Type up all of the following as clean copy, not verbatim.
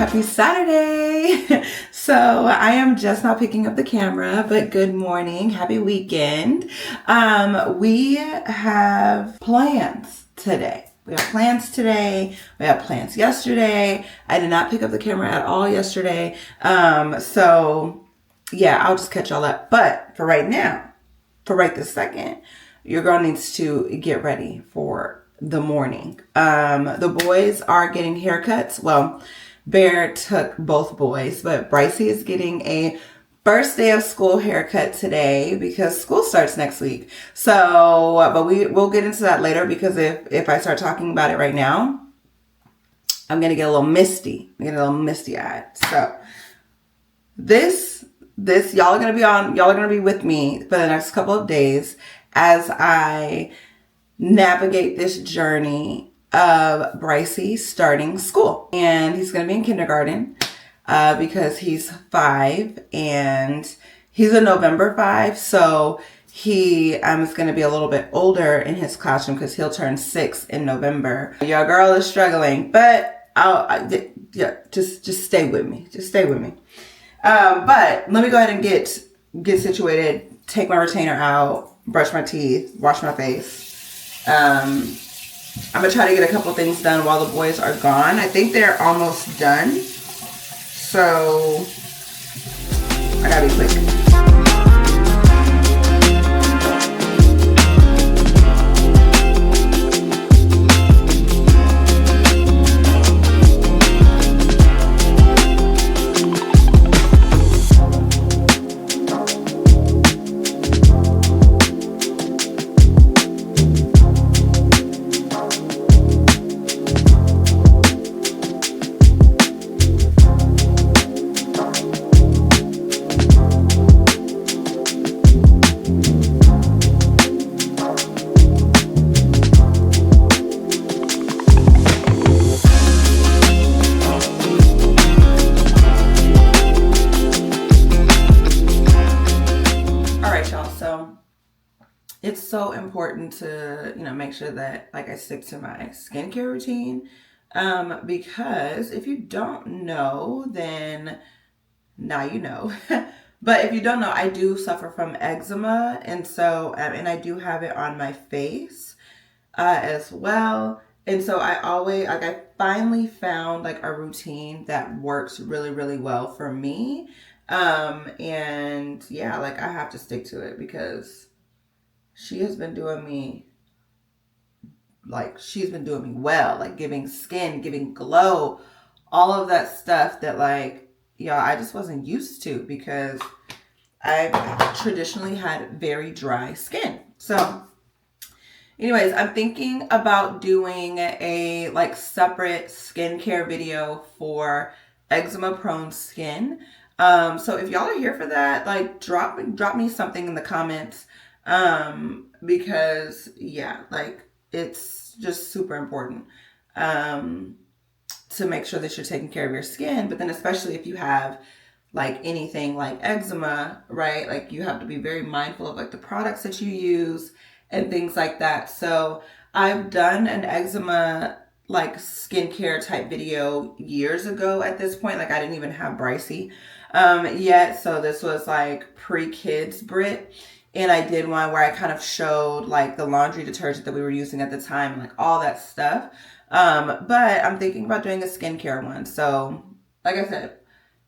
Happy Saturday. So I am just now picking up the camera, but good morning. Happy weekend. We have plans today. We have plans today. We have plans yesterday. I did not pick up the camera at all yesterday. So yeah, I'll just catch y'all up. But for right now, for right this second, your girl needs to get ready for the morning. The boys are getting haircuts. Well, Bear took both boys, but Brycey is getting a first day of school haircut today because school starts next week. So, but we'll get into that later because if I start talking about it right now, I'm going to get a little misty. I'm going to get a little misty-eyed. So, this y'all are going to be with me for the next couple of days as I navigate this journey of Brycey starting school. And he's going to be in kindergarten because he's 5 and he's a November 5. So he is going to be a little bit older in his classroom because he'll turn 6 in November. Your girl is struggling, but just stay with me. Just stay with me. But let me go ahead and get situated, take my retainer out, brush my teeth, wash my face. I'm going to try to get a couple things done while the boys are gone. I think they're almost done. So, I got to be quick. It's so important to, make sure that I stick to my skincare routine. Because if you don't know, then now you know. But if you don't know, I do suffer from eczema. And so, and I do have it on my face as well. And so I finally found a routine that works really, really well for me. And yeah, I have to stick to it because she has been doing me, she's been doing me well, giving skin, giving glow, all of that stuff that, I just wasn't used to because I've traditionally had very dry skin. So, anyways, I'm thinking about doing a, separate skincare video for eczema-prone skin. So if y'all are here for that, drop me something in the comments. Because yeah, it's just super important, to make sure that you're taking care of your skin, but then especially if you have anything like eczema, right? You have to be very mindful of the products that you use and things like that. So I've done an eczema skincare type video years ago at this point. I didn't even have Brycey, yet. So this was pre-kids Brit. And I did one where I kind of showed the laundry detergent that we were using at the time and all that stuff. But I'm thinking about doing a skincare one. So like I said,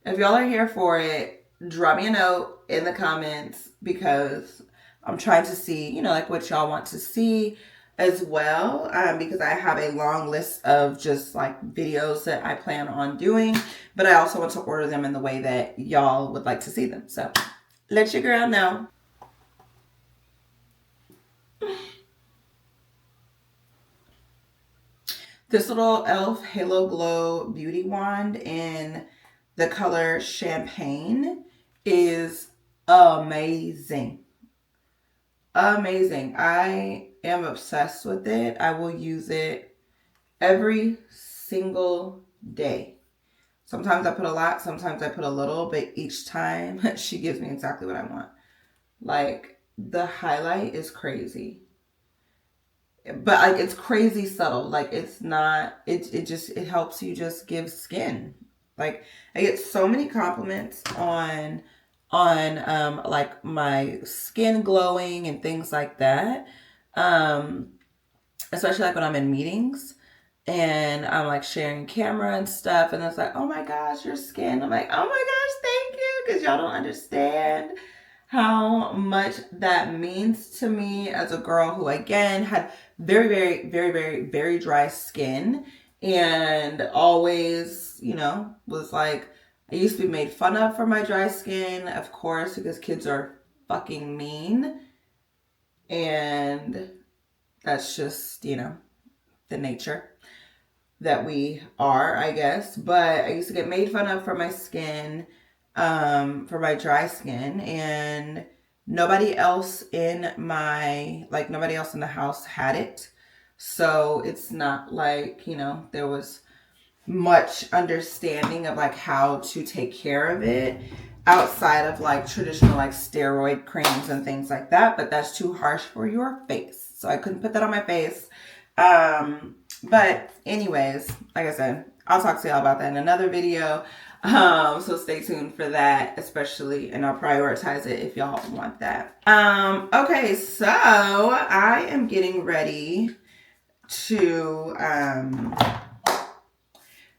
if y'all are here for it, drop me a note in the comments because I'm trying to see, what y'all want to see as well. Because I have a long list of just videos that I plan on doing, but I also want to order them in the way that y'all would like to see them. So let your girl know. This little e.l.f. Halo Glow Beauty Wand in the color Champagne is amazing. Amazing. I am obsessed with it. I will use it every single day. Sometimes I put a lot, sometimes I put a little, but each time she gives me exactly what I want. The highlight is crazy. But it's crazy subtle. It's not, it helps you just give skin. Like, I get so many compliments on like my skin glowing and things like that. Especially like when I'm in meetings and I'm like sharing camera and stuff, and it's like, oh my gosh, your skin. I'm like, oh my gosh, thank you, because y'all don't understand how much that means to me as a girl who, again, had very, very, very, very, very dry skin, and always, was like, I used to be made fun of for my dry skin, of course, because kids are fucking mean. And that's just, the nature that we are, I guess. But I used to get made fun of for my skin, for my dry skin, and nobody else in the house had it. So it's not like, there was much understanding of like how to take care of it outside of like traditional like steroid creams and things like that. But that's too harsh for your face, so I couldn't put that on my face. But anyways, like I said, I'll talk to y'all about that in another video. So stay tuned for that, especially, and I'll prioritize it if y'all want that. Okay, so I am getting ready to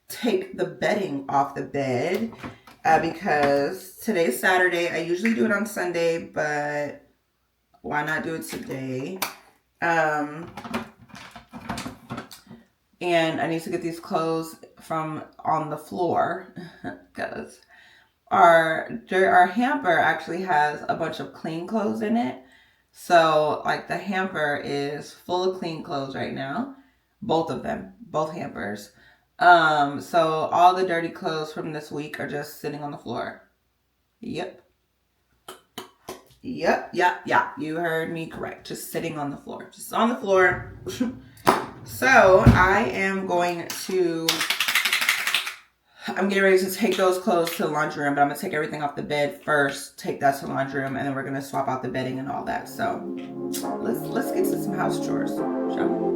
take the bedding off the bed because today's Saturday. I usually do it on Sunday, but why not do it today? And I need to get these clothes from on the floor because our hamper actually has a bunch of clean clothes in it. So like the hamper is full of clean clothes right now. Both of them, both hampers. So all the dirty clothes from this week are just sitting on the floor. Yep. You heard me correct. Just sitting on the floor. Just on the floor. So I'm getting ready to take those clothes to the laundry room, but I'm going to take everything off the bed first, take that to the laundry room, and then we're going to swap out the bedding and all that. So let's get to some house chores, shall we?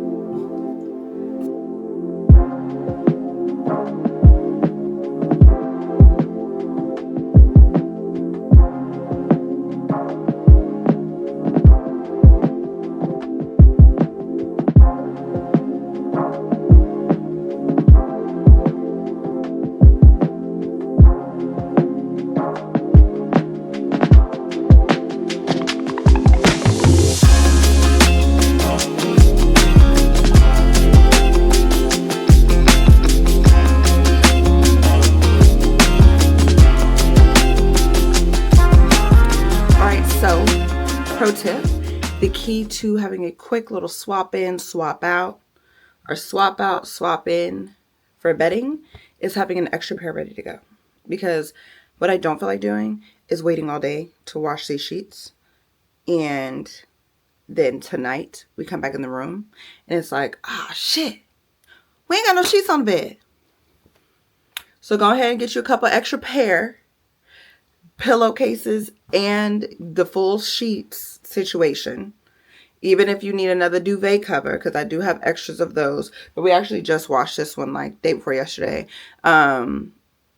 Pro tip, the key to having a quick little swap in, swap out, or swap out, swap in for bedding is having an extra pair ready to go. Because what I don't feel like doing is waiting all day to wash these sheets. And then tonight we come back in the room and it's like, shit, we ain't got no sheets on the bed. So go ahead and get you a couple extra pair, pillowcases, and the full sheets situation. Even if you need another duvet cover, because I do have extras of those. But we actually just washed this one like day before yesterday,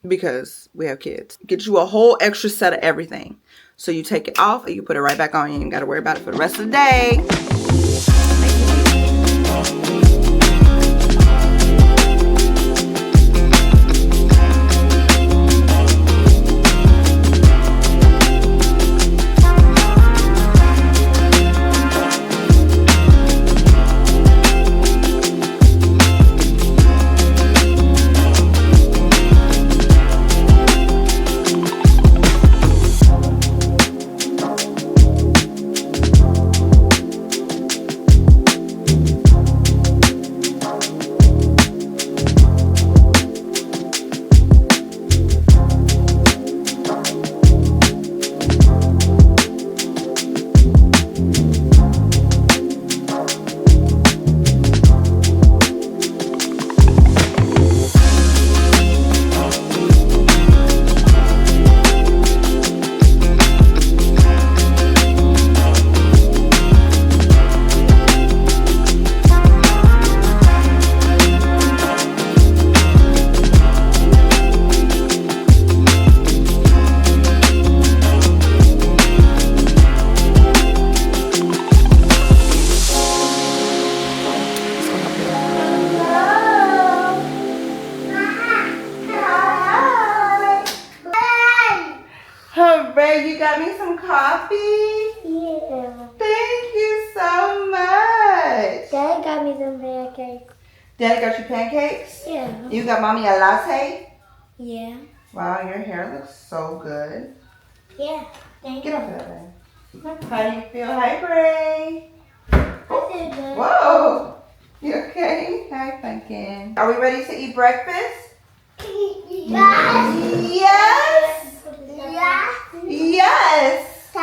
because we have kids. Get you a whole extra set of everything. So you take it off and you put it right back on. You ain't got to worry about it for the rest of the day. Bray, you got me some coffee? Yeah. Thank you so much. Dad got me some pancakes. Daddy got you pancakes? Yeah. You got mommy a latte? Yeah. Wow, your hair looks so good. Yeah. Thank Get you. off of that bed. How do you feel? Hi, Bray. I feel good. Whoa. You okay? Hi, Pumpkin. Are we ready to eat breakfast? Yes. Yes. Yes. Yes. Okay.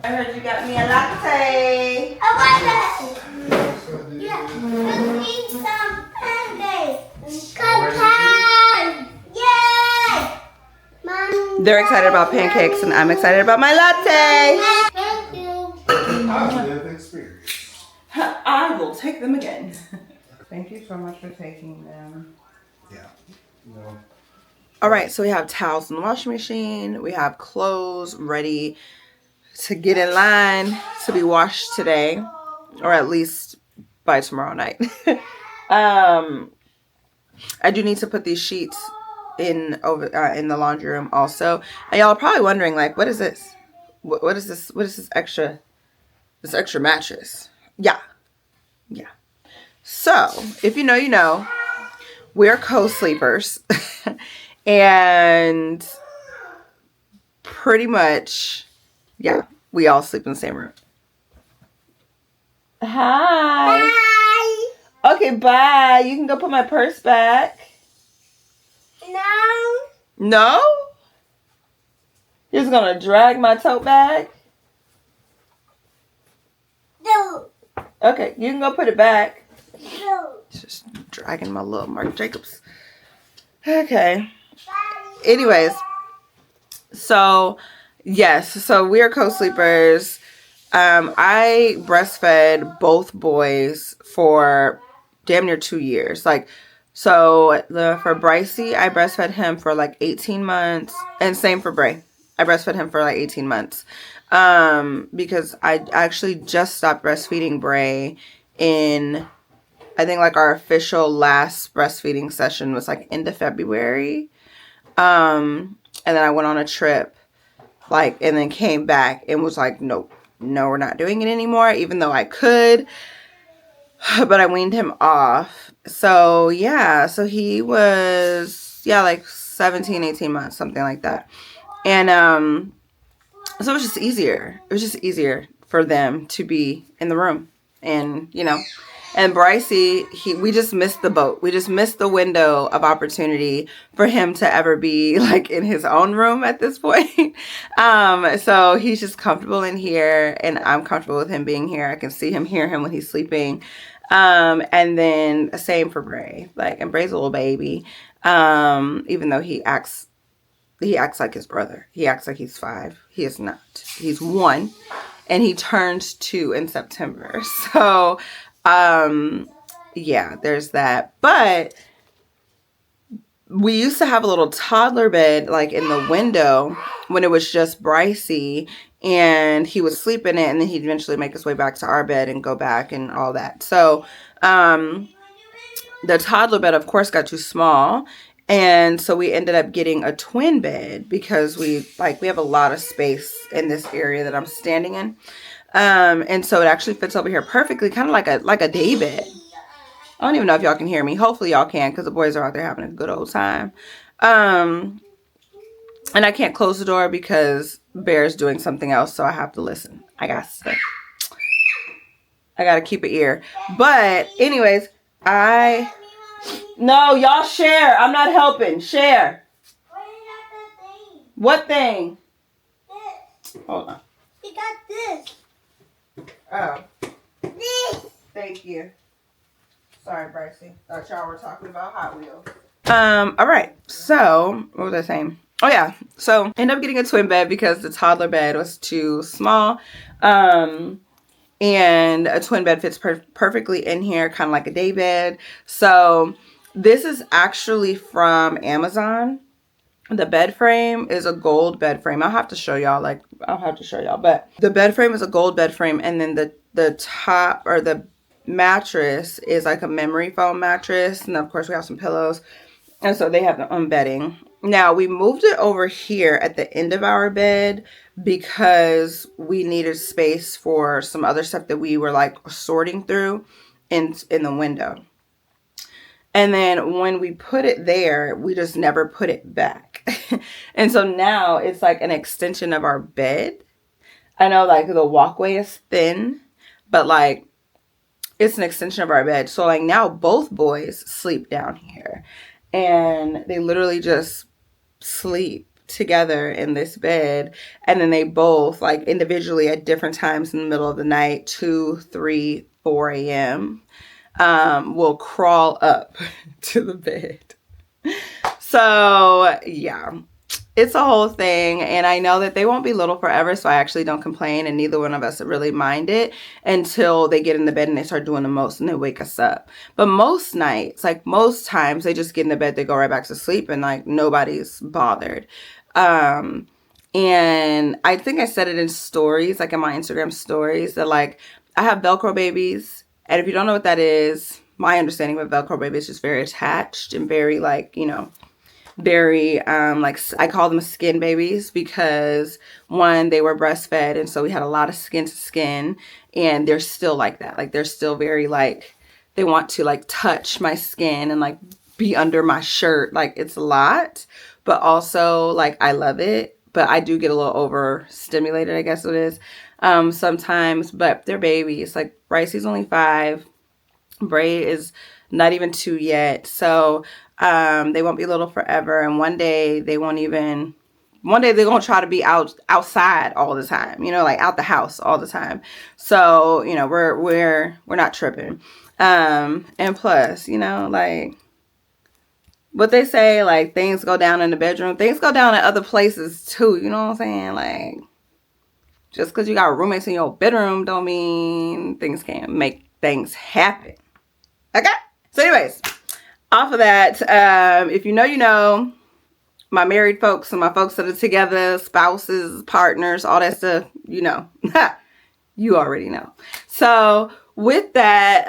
I heard you got me a latte. I want that. Yeah. Let's eat some pancakes. Good time. Yay. Mom. They're excited about pancakes and I'm excited about my latte. Thank you. Positive experience. I will take them again. Thank you so much for taking them. Yeah. No. All right, so we have towels in the washing machine. We have clothes ready to get in line to be washed today, or at least by tomorrow night. I do need to put these sheets in the laundry room also. And y'all are probably wondering, like, what is this? What is this? What is this extra mattress? Yeah. So if you know, you know. We're co-sleepers. And pretty much, yeah, we all sleep in the same room. Hi. Bye. Okay, bye. You can go put my purse back. No. No? You're just gonna drag my tote bag? No. Okay, you can go put it back. No. Just dragging my little Marc Jacobs. Okay. Anyways, so yes, so we are co-sleepers. I breastfed both boys for damn near 2 years. Like, so for Brycey, I breastfed him for like 18 months, and same for Bray. I breastfed him for like 18 months. Because I actually just stopped breastfeeding Bray in, I think like our official last breastfeeding session was like end of February. And then I went on a trip, like, and then came back and was like, no, we're not doing it anymore, even though I could, but I weaned him off. So yeah, so he was, yeah, like 17, 18 months, something like that. And, so it was just easier. It was just easier for them to be in the room. And, you know, and Brycey, we just missed the boat. We just missed the window of opportunity for him to ever be like in his own room at this point. So he's just comfortable in here, and I'm comfortable with him being here. I can see him, hear him when he's sleeping. And then same for Bray. Like, and Bray's a little baby. Even though he acts like his brother. He acts like he's 5. He is not. He's 1. And he turns 2 in September. So, yeah, there's that. But we used to have a little toddler bed, like, in the window when it was just Brycey. And he would sleep in it. And then he'd eventually make his way back to our bed and go back and all that. So, the toddler bed, of course, got too small. And so we ended up getting a twin bed because we have a lot of space in this area that I'm standing in. And so it actually fits over here perfectly, kind of like a day bed. I don't even know if y'all can hear me. Hopefully y'all can, because the boys are out there having a good old time. And I can't close the door because Bear's doing something else, so I have to listen. I gotta keep an ear. But anyways, no, y'all share. I'm not helping. Share. What thing? This. Hold on. You got this. Oh, This. thank you. Sorry, Brycey. Thought y'all were talking about Hot Wheels. All right. So, what was I saying? Oh, yeah. So, ended up getting a twin bed because the toddler bed was too small. And a twin bed fits perfectly in here, kind of like a day bed. So, this is actually from Amazon. The bed frame is a gold bed frame. I'll have to show y'all, but the bed frame is a gold bed frame, and then the top, or the mattress, is like a memory foam mattress, and of course we have some pillows, and so they have the bedding, Now we moved it over here at the end of our bed because we needed space for some other stuff that we were like sorting through in the window. And then when we put it there, we just never put it back. And so now it's like an extension of our bed. I know like the walkway is thin, but like it's an extension of our bed. So like now both boys sleep down here and they literally just sleep together in this bed. And then they both like individually at different times in the middle of the night, 2, 3, 4 a.m. Will crawl up to the bed. So yeah, it's a whole thing. And I know that they won't be little forever. So I actually don't complain. And neither one of us really mind it until they get in the bed and they start doing the most and they wake us up. But most nights, like most times, they just get in the bed, they go right back to sleep and like nobody's bothered. And I think I said it in stories, like in my Instagram stories, that like I have Velcro babies. And if you don't know what that is, my understanding of Velcro baby is just very attached and very like, you know, very like I call them skin babies because one, they were breastfed and so we had a lot of skin to skin, and they're still like that. Like they're still very like they want to like touch my skin and like be under my shirt. Like it's a lot, but also like I love it, but I do get a little overstimulated, I guess it is. Sometimes, but they're babies. Like Brycey's only 5. Bray is not even 2 yet. So they won't be little forever. And one day they're going to try to be outside all the time, you know, like out the house all the time. So, you know, we're not tripping. And plus, you know, like what they say, like things go down in the bedroom, things go down in other places too. You know what I'm saying? Like, just because you got roommates in your bedroom don't mean things can't make things happen. Okay? So anyways, off of that, if you know, you know, my married folks and my folks that are together, spouses, partners, all that stuff, you know. You already know. So with that,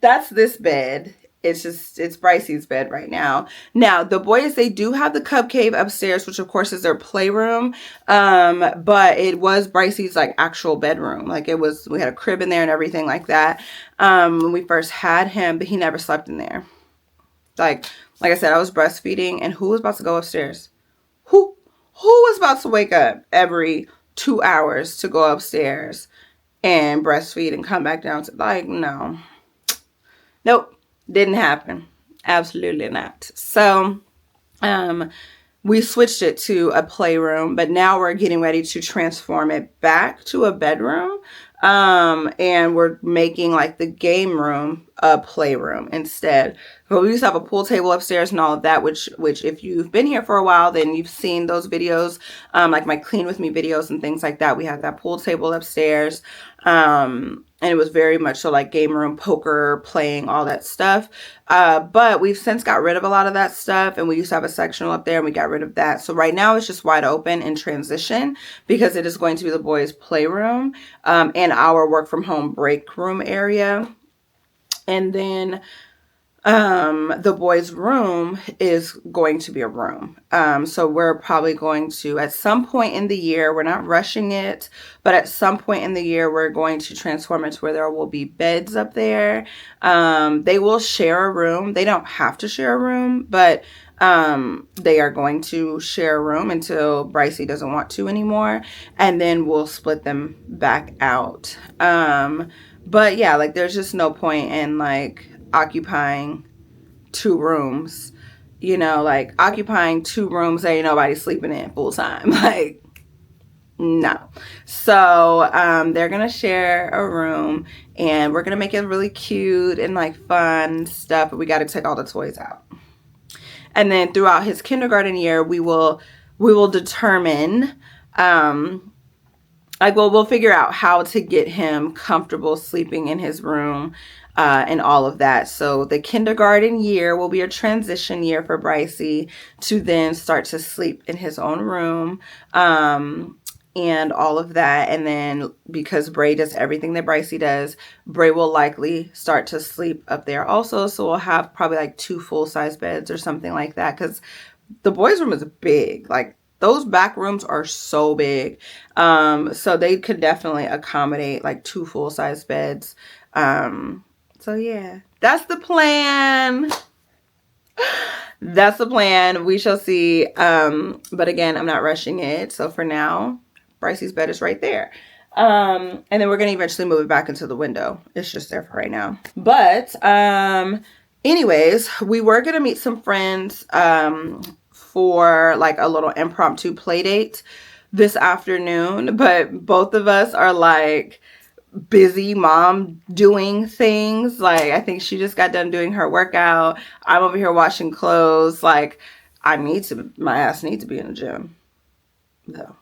that's this bed. It's Brycey's bed right now. Now, the boys, they do have the cub cave upstairs, which of course is their playroom. But it was Brycey's like actual bedroom. Like we had a crib in there and everything like that. When we first had him, but he never slept in there. Like I said, I was breastfeeding, and who was about to go upstairs? Who was about to wake up every 2 hours to go upstairs and breastfeed and come back down to like, no. Nope. Didn't happen. Absolutely not. So, we switched it to a playroom, but now we're getting ready to transform it back to a bedroom. And we're making like the game room a playroom instead. But we used to have a pool table upstairs and all of that, which if you've been here for a while, then you've seen those videos, like my clean with me videos and things like that. We had that pool table upstairs. And it was very much so like game room, poker, playing, all that stuff. But we've since got rid of a lot of that stuff, and we used to have a sectional up there and we got rid of that. So right now it's just wide open in transition because it is going to be the boys' playroom, and our work from home break room area. And then the boys' room is going to be a room. So we're probably going to, at some point in the year, we're not rushing it, but at some point in the year, we're going to transform it to where there will be beds up there. They will share a room. They don't have to share a room, but they are going to share a room until Brycey doesn't want to anymore. And then we'll split them back out. But yeah, like there's just no point in like occupying 2 rooms, you know, like occupying 2 rooms that ain't nobody sleeping in full time. Like, no. So they're gonna share a room, and we're gonna make it really cute and like fun stuff, but we got to take all the toys out. And then throughout his kindergarten year, we will determine we'll figure out how to get him comfortable sleeping in his room, and all of that. So the kindergarten year will be a transition year for Brycey to then start to sleep in his own room, and all of that. And then because Bray does everything that Brycey does, Bray will likely start to sleep up there also. So we'll have probably like 2 full-size beds or something like that, because the boys' room is big. Like, those back rooms are so big. So they could definitely accommodate like 2 full-size beds. So yeah, that's the plan. That's the plan. We shall see. But again, I'm not rushing it. So for now, Brycey's bed is right there. And then we're going to eventually move it back into the window. It's just there for right now. But anyways, we were going to meet some friends for like a little impromptu play date this afternoon. But both of us are like busy mom doing things. Like, I think she just got done doing her workout. I'm over here washing clothes. Like, my ass needs to be in the gym though.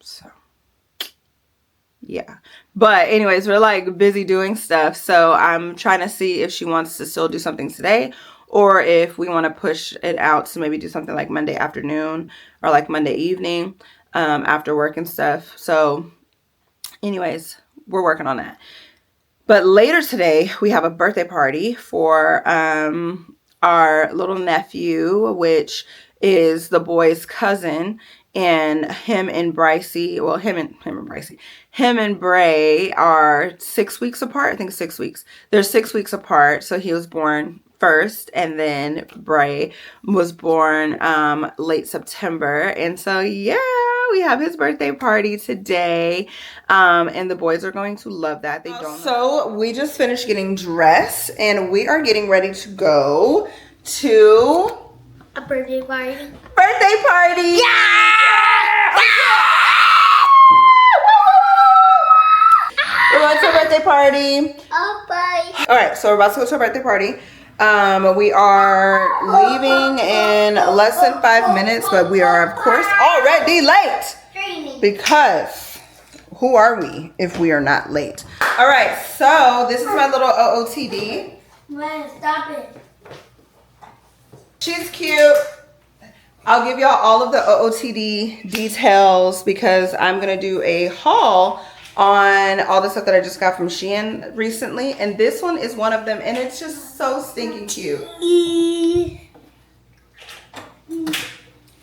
So yeah. But anyways, we're like busy doing stuff. So I'm trying to see if she wants to still do something today, or if we want to push it out to maybe do something like Monday afternoon or like Monday evening after work and stuff. So anyways, we're working on that. But later today, we have a birthday party for our little nephew, which is the boy's cousin. And him and Brycey, well, him and Bray are 6 weeks apart. I think 6 weeks. They're 6 weeks apart. So he was born first, and then Bray was born late September. And so yeah, we have his birthday party today, and the boys are going to love that. They don't. So we just finished getting dressed, and we are getting ready to go to A birthday party. birthday party. Yeah! We're going to a birthday party. Oh, bye. All right, so we're about to go to a birthday party. We are leaving in less than 5 minutes, but we are, of course, already late. Because who are we if we are not late? All right, so this is my little OOTD. Man, stop it. She's cute. I'll give y'all all of the OOTD details because I'm going to do a haul on all the stuff that I just got from Shein recently. And this one is one of them, and it's just so stinking cute.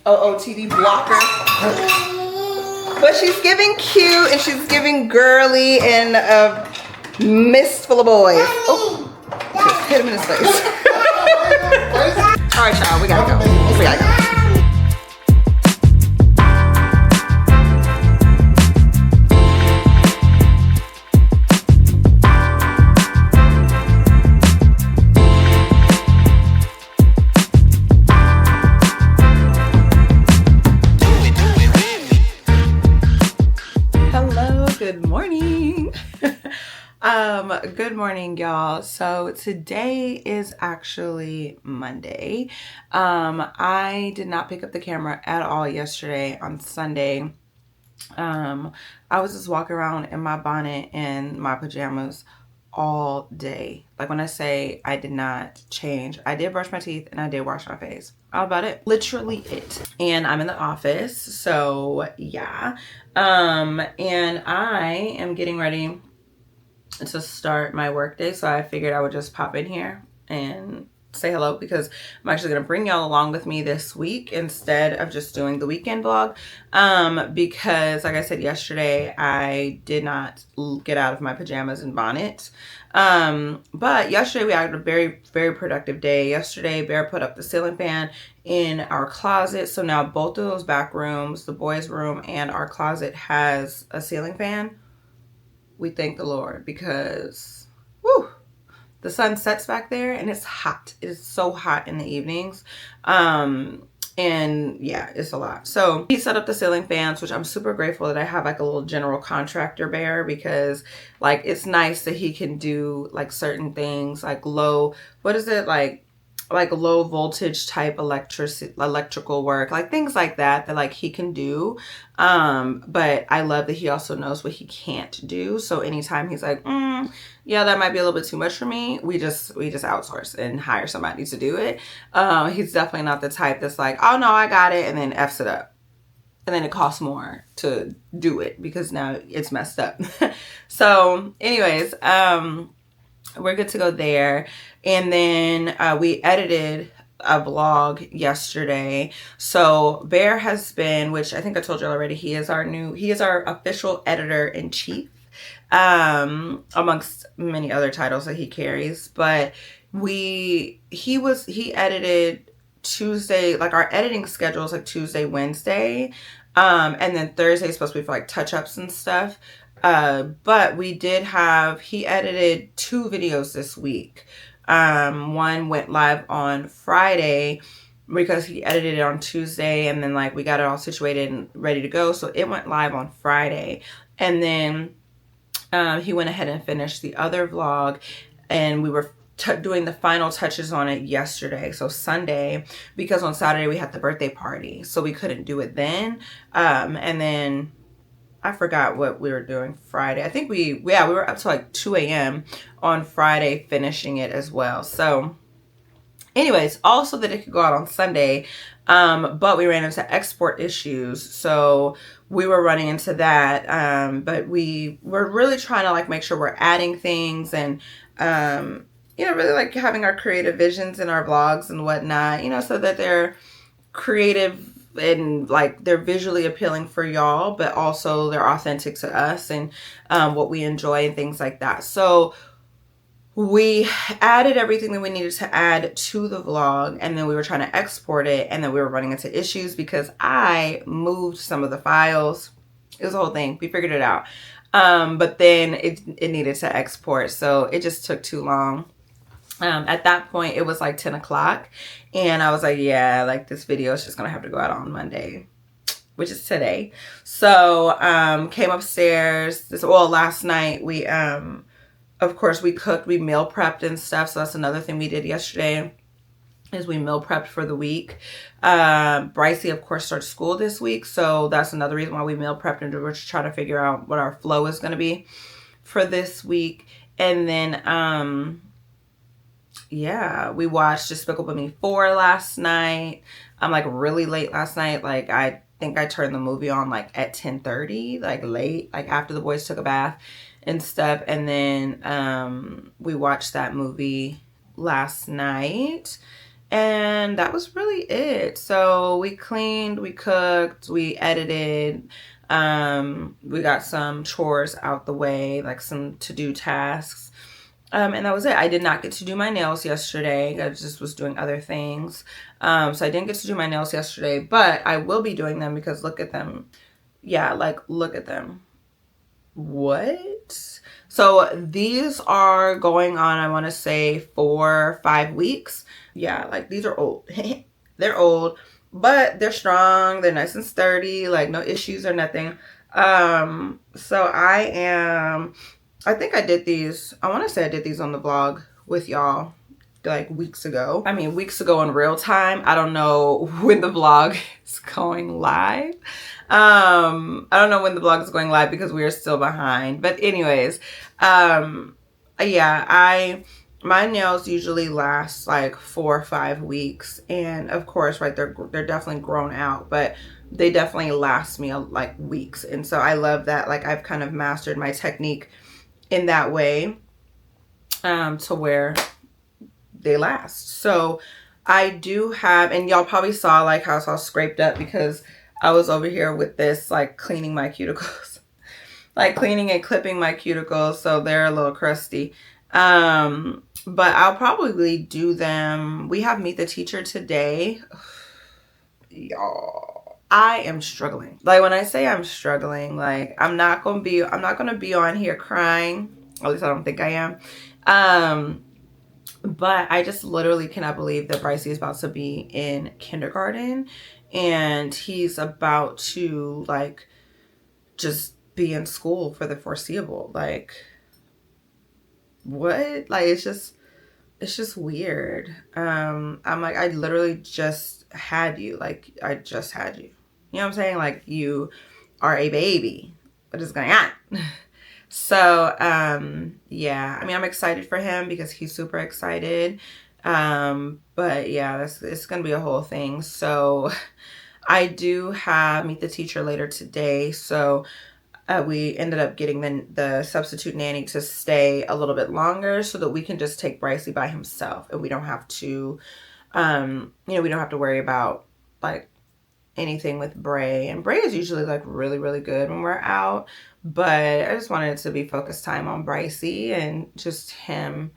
OOTD blocker. But she's giving cute, and she's giving girly, and a mist full of boys. Oh, just hit him in his face. All right, child, we gotta go. We gotta go. Good morning. Good morning, y'all. So today is actually Monday. I did not pick up the camera at all yesterday on Sunday. I was just walking around in my bonnet and my pajamas all day. Like, when I say I did not change, I did brush my teeth and I did wash my face. All about it. Literally it. And I'm in the office, so yeah. And I am getting ready to start my work day, so I figured I would just pop in here and say hello, because I'm actually going to bring y'all along with me this week instead of just doing the weekend vlog, because like I said yesterday, I did not get out of my pajamas and bonnet. But yesterday we had a very, very productive day. Yesterday, Bear put up the ceiling fan in our closet, so now both of those back rooms, the boys' room and our closet, has a ceiling fan. We thank the Lord, because whew, the sun sets back there and it's hot. It is so hot in the evenings. And yeah, it's a lot. So he set up the ceiling fans, which I'm super grateful that I have like a little general contractor Bear, because like it's nice that he can do like certain things like low, what is it, like low voltage type electrical work, like things like that like he can do. But I love that he also knows what he can't do. So anytime he's like, yeah, that might be a little bit too much for me, we just outsource and hire somebody to do it. He's definitely not the type that's like, oh no, I got it, and then F's it up. And then it costs more to do it because now it's messed up. So anyways, we're good to go there. And then we edited a vlog yesterday. So Bear has been, which I think I told you already, he is our official editor-in-chief, amongst many other titles that he carries. But he edited Tuesday, like our editing schedule is like Tuesday, Wednesday. And then Thursday is supposed to be for like touch-ups and stuff. But he edited 2 videos this week. One went live on Friday because he edited it on Tuesday, and then like we got it all situated and ready to go. So it went live on Friday. And then he went ahead and finished the other vlog, and we were doing the final touches on it yesterday, so Sunday, because on Saturday we had the birthday party, so we couldn't do it then. And then I forgot what we were doing Friday. I think we were up to like 2 a.m. on Friday finishing it as well. So anyways, also that it could go out on Sunday, but we ran into export issues, so we were running into that. But we were really trying to like make sure we're adding things and really like having our creative visions in our vlogs and whatnot, so that they're creative and like they're visually appealing for y'all, but also they're authentic to us and what we enjoy and things like that. So we added everything that we needed to add to the vlog, and then we were trying to export it, and then we were running into issues because I moved some of the files. It was a whole thing. We figured it out. But then it needed to export, so it just took too long. At that point, it was like 10 o'clock, and I was like, yeah, like this video is just gonna have to go out on Monday, which is today. So came upstairs. Last night we of course we cooked, we meal prepped and stuff. So that's another thing we did yesterday, is we meal prepped for the week. Brycey, of course, starts school this week, so that's another reason why we meal prepped, and we're just trying to figure out what our flow is going to be for this week. And then we watched Despicable Me 4 last night. Like really late last night. Like I think I turned the movie on like at 10:30, like late, like after the boys took a bath and stuff. And then we watched that movie last night, and that was really it. So we cleaned, we cooked, we edited, we got some chores out the way, like some to-do tasks. And that was it. I did not get to do my nails yesterday. I just was doing other things. So I didn't get to do my nails yesterday, but I will be doing them because look at them. Yeah, like look at them. What? So these are going on, I want to say 4 or 5 weeks. Yeah, like these are old. They're old, but they're strong. They're nice and sturdy, like no issues or nothing. So I think I did these. I want to say I did these on the vlog with y'all like weeks ago. I mean, weeks ago in real time. I don't know when the vlog is going live. I don't know when the vlog is going live because we are still behind. But anyways, my nails usually last like 4 or 5 weeks, and of course, right, they're definitely grown out, but they definitely last me like weeks. And so I love that. Like I've kind of mastered my technique in that way, to where they last. So I do have, and y'all probably saw like how it's all scraped up because I was over here with this, like cleaning my cuticles, like cleaning and clipping my cuticles. So they're a little crusty. But I'll probably do them. We have Meet the Teacher today. Y'all, I am struggling. Like when I say I'm struggling, like I'm not going to be on here crying. At least I don't think I am. But I just literally cannot believe that Brycey is about to be in kindergarten, and he's about to like just be in school for the foreseeable. Like what? Like it's just weird. I'm like, I literally just had you. Like I just had you. You know what I'm saying? Like you are a baby. What is going on? So, yeah, I mean, I'm excited for him because he's super excited. But yeah, it's going to be a whole thing. So I do have Meet the Teacher later today. So we ended up getting the substitute nanny to stay a little bit longer so that we can just take Brycey by himself and we don't have to You know, we don't have to worry about like anything with Bray. And Bray is usually like really, really good when we're out. But I just wanted it to be focused time on Brycey and just him,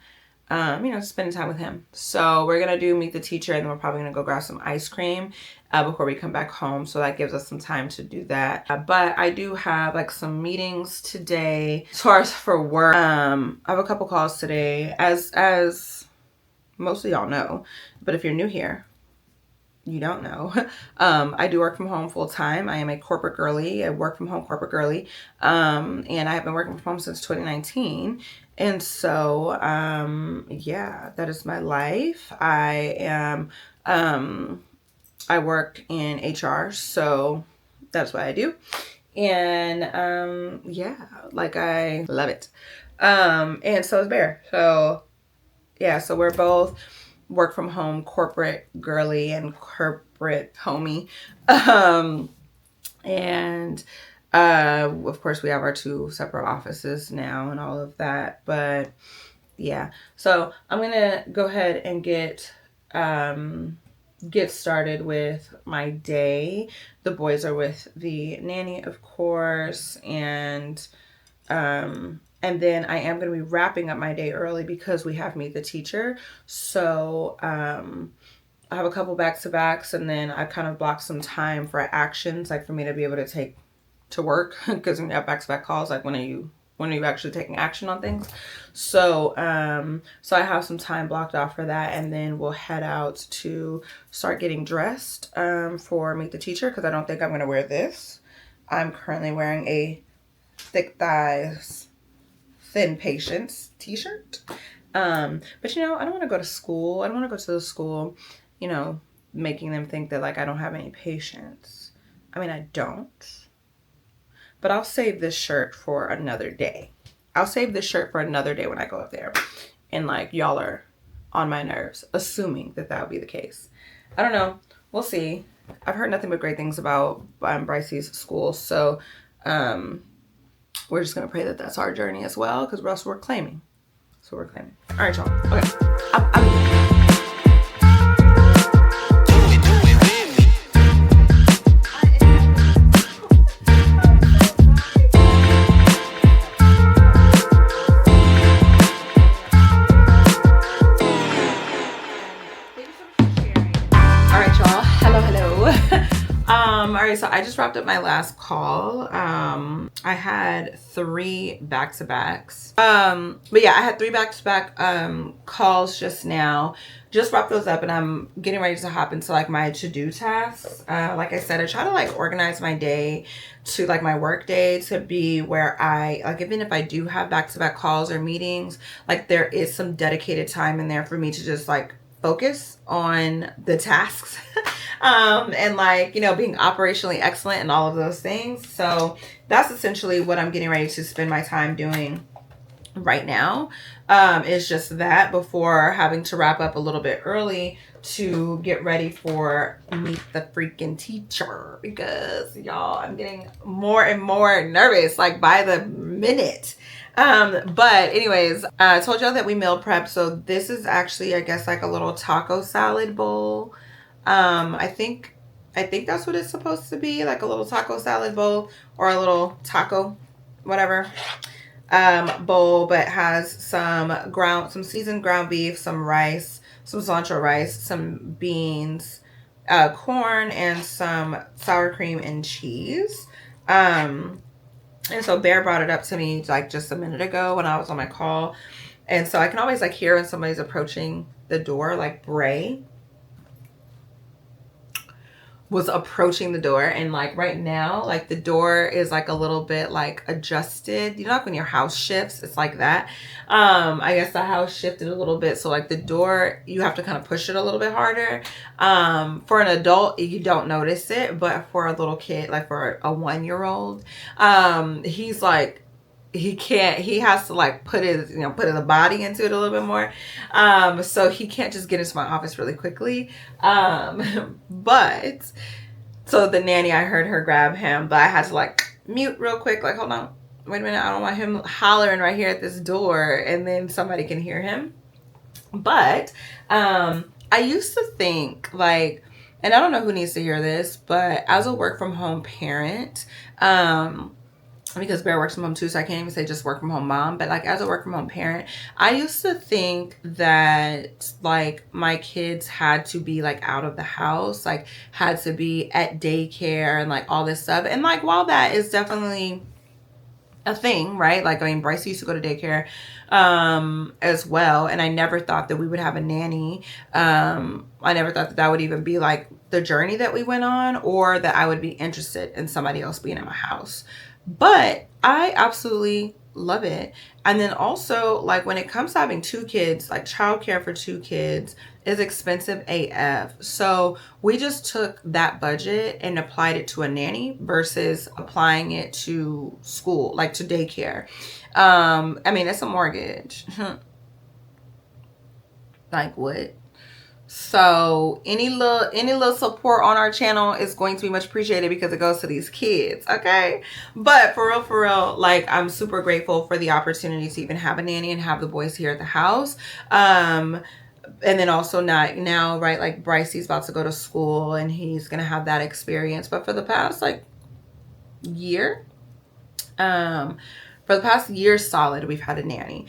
you know, spending time with him. So we're going to do meet the teacher, and then we're probably going to go grab some ice cream before we come back home. So that gives us some time to do that. But I do have like some meetings today as far as for work. I have a couple calls today, as most of y'all know. But if you're new here, you don't know. I do work from home full time. I am a corporate girly, a work from home corporate girly. And I have been working from home since 2019. And so, yeah, that is my life. I work in HR, so that's what I do. And, yeah, like I love it. And so is Bear. So yeah, so we're both work from home, corporate girly and corporate homie. And of course we have our 2 separate offices now and all of that. But yeah, so I'm gonna go ahead and get started with my day. The boys are with the nanny, of course, and then I am going to be wrapping up my day early because we have meet the teacher. So I have a couple back-to-backs, and then I kind of block some time for actions, like for me to be able to take to work, because when you have back-to-back calls, like when are you actually taking action on things? So so I have some time blocked off for that, and then we'll head out to start getting dressed for meet the teacher, because I don't think I'm going to wear this. I'm currently wearing a thick thighs Thin Patience t-shirt. But you know, I don't want to go to school. I don't want to go to the school, you know, making them think that like I don't have any patience. I mean, I don't. But I'll save this shirt for another day. I'll save this shirt for another day when I go up there. And like y'all are on my nerves, assuming that would be the case. I don't know. We'll see. I've heard nothing but great things about Brycey's school. So, we're just going to pray that that's our journey as well, because we're claiming. So we're claiming. All right, y'all. Okay. All right, so I just wrapped up my last call. I had 3 back-to-backs. But yeah, I had 3 back-to-back calls just now. Just wrapped those up, and I'm getting ready to hop into like my to-do tasks. Like I said, I try to like organize my day to like my work day to be where I like, even if I do have back-to-back calls or meetings, like there is some dedicated time in there for me to just like focus on the tasks. And like, you know, being operationally excellent and all of those things. So that's essentially what I'm getting ready to spend my time doing right now. Is just that before having to wrap up a little bit early to get ready for meet the freaking teacher, because y'all, I'm getting more and more nervous, like by the minute. But anyways, I told y'all that we meal prep. So this is actually, I guess, like a little taco salad bowl. I think that's what it's supposed to be, like a little taco salad bowl or a little taco, whatever, bowl, but has some seasoned ground beef, some rice, some cilantro rice, some beans, corn, and some sour cream and cheese. And so Bear brought it up to me like just a minute ago when I was on my call. And so I can always like hear when somebody's approaching the door, like Bray was approaching the door, and like right now, like the door is like a little bit like adjusted, you know, like when your house shifts, it's like that. I guess the house shifted a little bit, so like the door, you have to kind of push it a little bit harder. For an adult, you don't notice it, but for a little kid, like for a 1-year-old, he's like, he has to like put his body into it a little bit more. So he can't just get into my office really quickly. But so the nanny, I heard her grab him, but I had to like mute real quick. Like, hold on, wait a minute. I don't want him hollering right here at this door and then somebody can hear him. But, I used to think like, and I don't know who needs to hear this, but as a work from home parent, because Bear works from home too, so I can't even say just work from home mom, but like as a work from home parent, I used to think that like my kids had to be like out of the house, like had to be at daycare and like all this stuff. And like while that is definitely a thing, right? Like, I mean, Bryce used to go to daycare as well, and I never thought that we would have a nanny. I never thought that that would even be like the journey that we went on, or that I would be interested in somebody else being in my house. But I absolutely love it. And then also, like, when it comes to having two kids, like childcare for two kids is expensive AF. So we just took that budget and applied it to a nanny versus applying it to school, like to daycare. I mean, it's a mortgage. Like what? So any little support on our channel is going to be much appreciated because it goes to these kids, okay? But for real, like I'm super grateful for the opportunity to even have a nanny and have the boys here at the house. And then also not now, right? Like Brycey's about to go to school and he's gonna have that experience. But for the past like year, for the past year solid, we've had a nanny.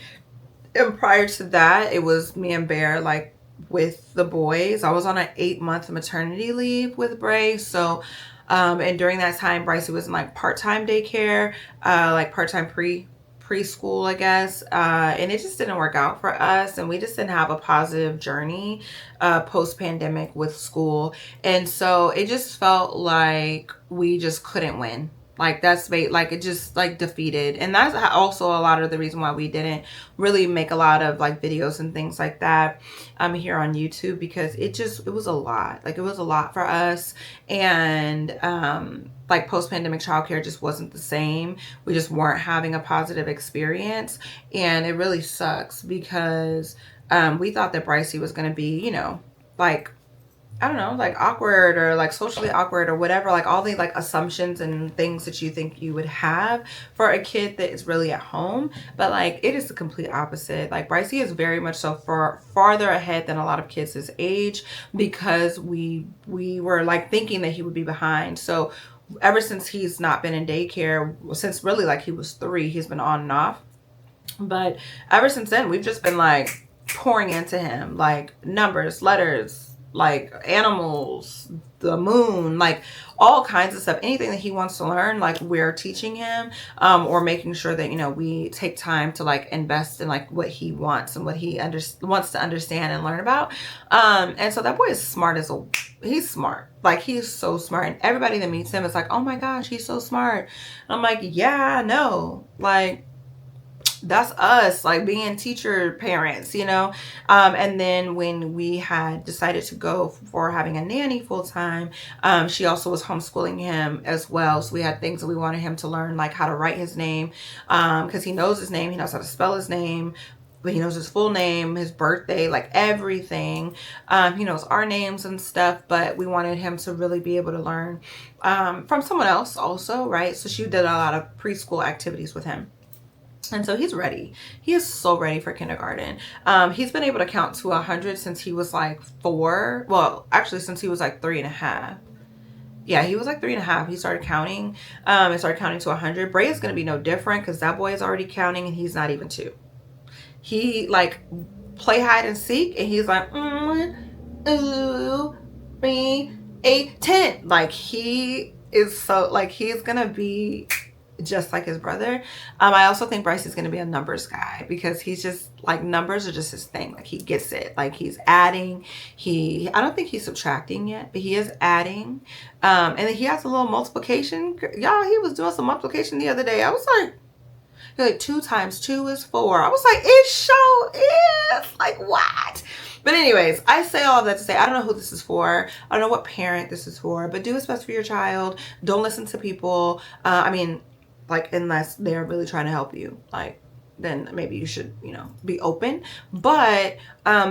And prior to that, it was me and Bear, like with the boys. I was on an 8-month maternity leave with Bray. So, and during that time, Brycey was in like part-time daycare, like part-time preschool, I guess. And it just didn't work out for us. And we just didn't have a positive journey, post-pandemic with school. And so it just felt like we just couldn't win. Like that's like it just like defeated. And that's also a lot of the reason why we didn't really make a lot of like videos and things like that here on YouTube, because it was a lot. Like it was a lot for us. And like post-pandemic childcare just wasn't the same. We just weren't having a positive experience. And it really sucks because we thought that Brycey was going to be, you know, like I don't know, like awkward or like socially awkward or whatever, like all the like assumptions and things that you think you would have for a kid that is really at home. But like it is the complete opposite. Like Brycey is very much so farther ahead than a lot of kids his age, because we were like thinking that he would be behind. So ever since he's not been in daycare, since really like he was 3, he's been on and off. But ever since then, we've just been like pouring into him, like numbers, letters, like animals, the moon, like all kinds of stuff. Anything that he wants to learn, like we're teaching him, or making sure that, you know, we take time to like invest in like what he wants and what he wants to understand and learn about. And so that boy is smart he's smart. Like he's so smart, and everybody that meets him is like, oh my gosh, he's so smart. I'm like, yeah, I know. Like that's us, like being teacher parents, you know. And then when we had decided to go for having a nanny full time, she also was homeschooling him as well. So we had things that we wanted him to learn, like how to write his name, because he knows his name, he knows how to spell his name, but he knows his full name, his birthday, like everything. He knows our names and stuff, but we wanted him to really be able to learn from someone else also, right? So she did a lot of preschool activities with him. And so he's ready. He is so ready for kindergarten. He's been able to count to 100 since he was like 4. Well, actually, since he was like 3.5. Yeah, he was like 3.5. He started counting. And started counting to 100. Bray is going to be no different because that boy is already counting and he's not even 2. He like play hide and seek and he's like 3, 8, 10. Like he is so like he's going to be just like his brother. I also think Bryce is going to be a numbers guy because he's just like numbers are just his thing. Like he gets it. Like he's adding. I don't think he's subtracting yet, but he is adding. And then he has a little multiplication. Y'all, he was doing some multiplication the other day. I was like 2 times 2 is 4. I was like, it sure is. Like what? But anyways, I say all that to say, I don't know who this is for. I don't know what parent this is for, but do what's best for your child. Don't listen to people. I mean, like unless they're really trying to help you, like then maybe you should, you know, be open. But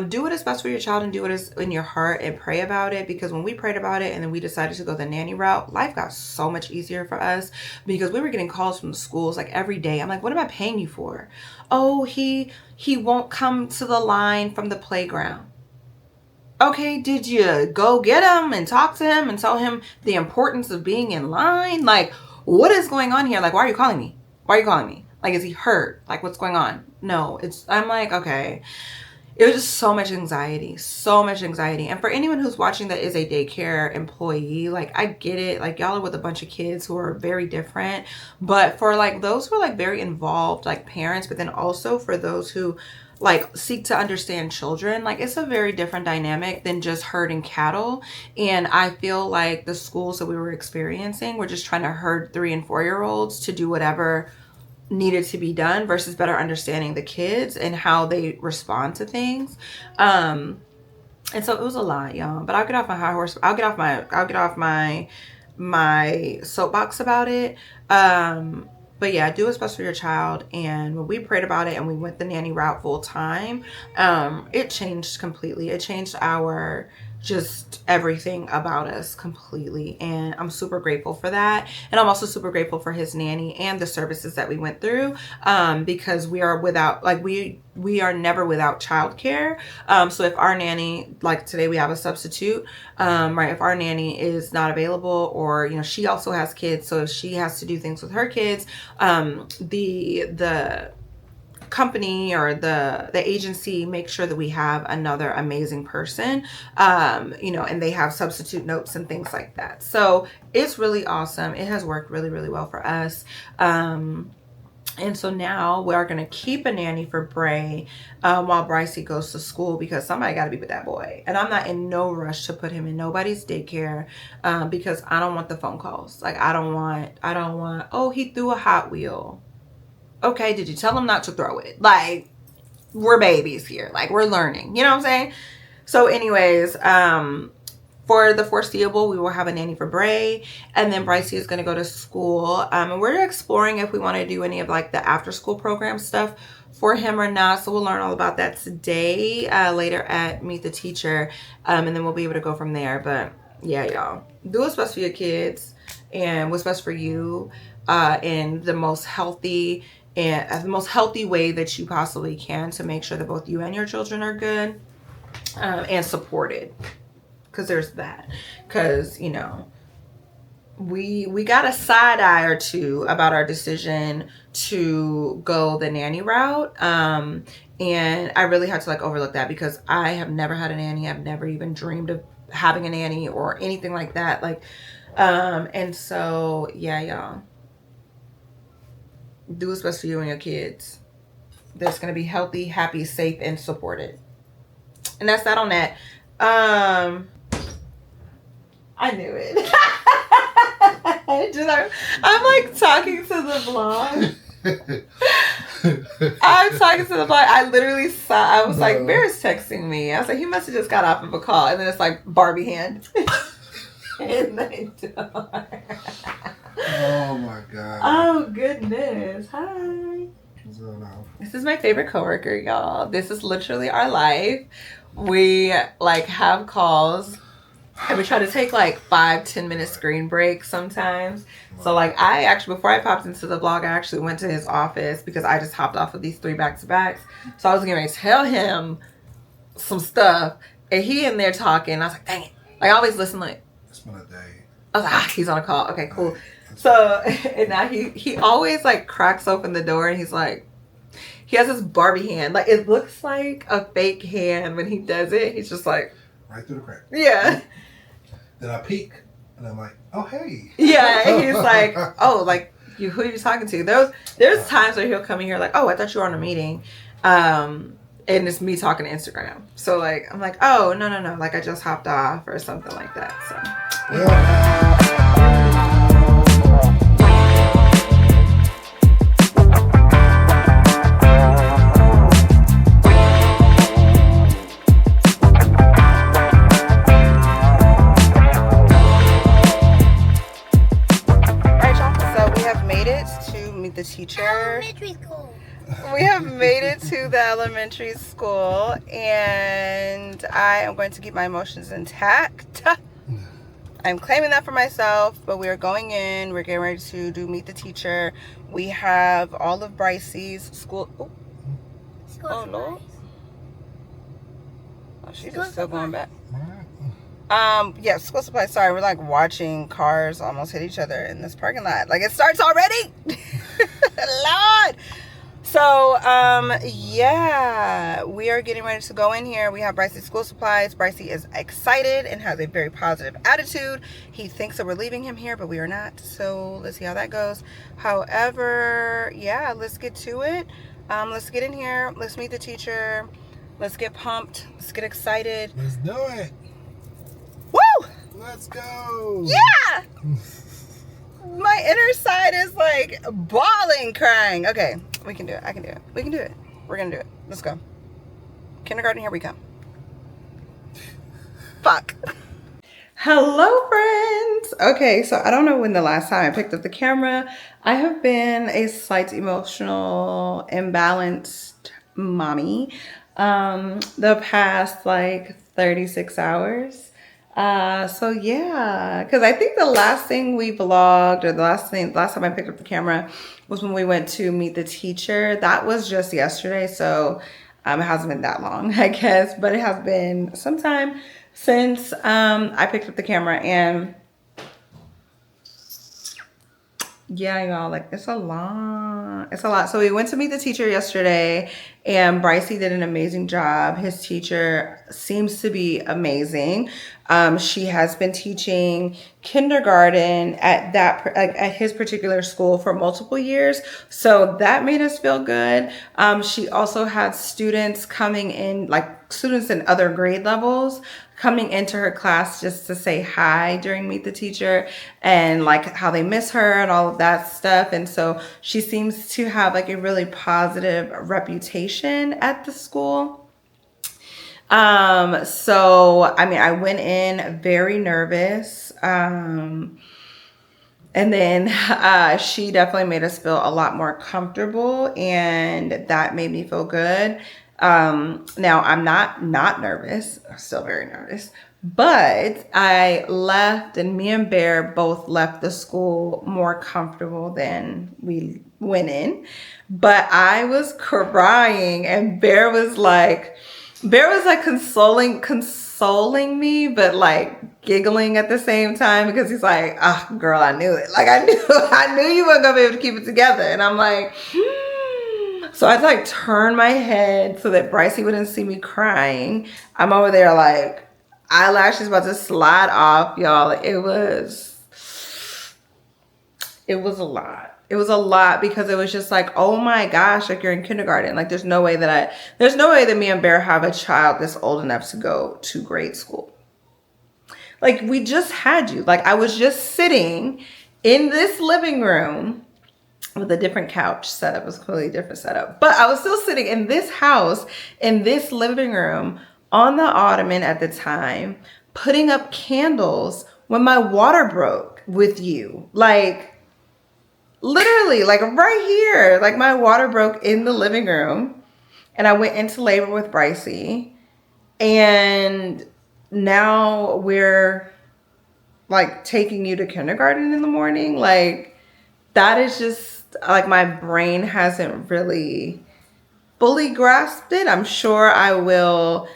do what is best for your child and do what is in your heart and pray about it. Because when we prayed about it and then we decided to go the nanny route, life got so much easier for us because we were getting calls from the schools like every day. I'm like, what am I paying you for? Oh, he won't come to the line from the playground. Okay, did you go get him and talk to him and tell him the importance of being in line? Like, what is going on here? Like, why are you calling me? Why are you calling me? Like, is he hurt? Like, what's going on? No, I'm like, okay. It was just so much anxiety, so much anxiety. And for anyone who's watching that is a daycare employee, like, I get it. Like, y'all are with a bunch of kids who are very different. But for like those who are like very involved, like parents, but then also for those who like seek to understand children, like it's a very different dynamic than just herding cattle. And I feel like the schools that we were experiencing were just trying to herd 3 and 4-year-olds to do whatever needed to be done versus better understanding the kids and how they respond to things. And so it was a lot, y'all. But I'll get off my high horse. I'll get off my soapbox about it. But yeah, do what's best for your child. And when we prayed about it and we went the nanny route full time, it changed completely. It changed our just everything about us completely. And I'm super grateful for that. And I'm also super grateful for his nanny and the services that we went through, because we are without, like, we are never without childcare. So if our nanny, like today we have a substitute, right? If our nanny is not available, or, you know, she also has kids, so if she has to do things with her kids, the company or the agency makes sure that we have another amazing person, you know, and they have substitute notes and things like that. So it's really awesome. It has worked really, really well for us. And so now we are going to keep a nanny for Bray while Brycey goes to school, because somebody got to be with that boy. And I'm not in no rush to put him in nobody's daycare, because I don't want the phone calls. Like, I don't want, oh, he threw a Hot Wheel. Okay, did you tell him not to throw it? Like, we're babies here. Like, we're learning. You know what I'm saying? So anyways, for the foreseeable, we will have a nanny for Bray, and then Brycey is going to go to school. And we're exploring if we want to do any of like the after school program stuff for him or not. So we'll learn all about that today, later at Meet the Teacher. And then we'll be able to go from there. But yeah, y'all, do what's best for your kids and what's best for you, in the most healthy way that you possibly can, to make sure that both you and your children are good, and supported. Because there's that. Because, you know, we got a side eye or two about our decision to go the nanny route. And I really had to like overlook that, because I have never had a nanny. I've never even dreamed of having a nanny or anything like that. Like, and so, yeah, y'all, do what's best for you and your kids. That's going to be healthy, happy, safe, and supported. And that's that on that. I knew it. I'm like talking to the vlog. I'm talking to the vlog. I literally saw, I was like, Bear's texting me. I was like, he must have just got off of a call. And then it's like Barbie hand. In the door. Oh my God. Oh goodness. Hi. What's going on? This is my favorite coworker, y'all. This is literally our life. We like have calls, and we try to take like 5-10 minute screen breaks sometimes. So like, I actually, before I popped into the vlog, I actually went to his office because I just hopped off of these 3 back-to-backs. So I was going to tell him some stuff, and he in there talking. I was like, dang it. Like, I always listen like, It's been a day. I was like, he's on a call. Okay, cool. So, and now he always like cracks open the door, and he's like, he has this Barbie hand. Like, it looks like a fake hand when he does it. He's just like, Right through the crack. yeah. Then I peek, and I'm like, oh, hey. Yeah, and he's like, oh, like, who are you talking to? There's times where he'll come in here like, oh, I thought you were on a meeting. And it's me talking to Instagram. So, like, I'm like, oh, no. Like, I just hopped off or something like that. So, Yeah. the teacher. Elementary school. We have made it to the elementary school, and I am going to keep my emotions intact. I'm claiming that for myself, but we are going in. We're getting ready to do Meet the Teacher. We have all of Brycey's school. Oh, School oh no. supplies. Oh, she's just still going back. Yeah, school supplies. Sorry, we're like watching cars almost hit each other in this parking lot. Like, it starts already. Lord. So, yeah, we are getting ready to go in here. We have Bryce's school supplies. Brycey is excited and has a very positive attitude. He thinks that we're leaving him here, but we are not. So let's see how that goes. However, yeah, let's get to it. Let's get in here. Let's meet the teacher. Let's get pumped. Let's get excited. Let's do it. Woo! Let's go. Yeah! My inner side is like bawling, crying. Okay, we can do it. I can do it. We can do it. We're gonna do it. Let's go. Kindergarten, here we come. Fuck. Hello, friends. Okay, so I don't know when the last time I picked up the camera. I have been a slight emotional, imbalanced mommy the past like 36 hours. So yeah, because I think the last thing we vlogged, or the last time I picked up the camera was when we went to meet the teacher. That was just yesterday, so it hasn't been that long, I guess, but it has been some time since I picked up the camera. And yeah, y'all, like it's a lot. So we went to meet the teacher yesterday, and Brycey did an amazing job. His teacher seems to be amazing. She has been teaching kindergarten at his particular school for multiple years, so that made us feel good. She also had students coming in, like students in other grade levels, coming into her class just to say hi during Meet the Teacher, and like how they miss her and all of that stuff. And so she seems to have like a really positive reputation at the school. So I mean, I went in very nervous. And then she definitely made us feel a lot more comfortable, and that made me feel good. Now I'm not nervous. I'm still very nervous, but I left, and me and Bear both left the school more comfortable than we went in. But I was crying, and Bear was like consoling me, but like giggling at the same time, because he's like, "Ah, oh, girl, I knew it. Like I knew you weren't gonna be able to keep it together." And I'm like, So I like turned my head so that Brycey wouldn't see me crying. I'm over there like eyelashes about to slide off, y'all. It was a lot. It was a lot, because it was just like, oh my gosh, like you're in kindergarten. Like there's no way that me and Bear have a child that's old enough to go to grade school. Like we just had you. Like I was just sitting in this living room with a different couch setup. It was a completely different setup. But I was still sitting in this house, in this living room, on the ottoman at the time, putting up candles when my water broke with you. Like literally, like right here, like my water broke in the living room, and I went into labor with Brycey, and now we're like taking you to kindergarten in the morning. Like that is just like my brain hasn't really fully grasped it. I'm sure I will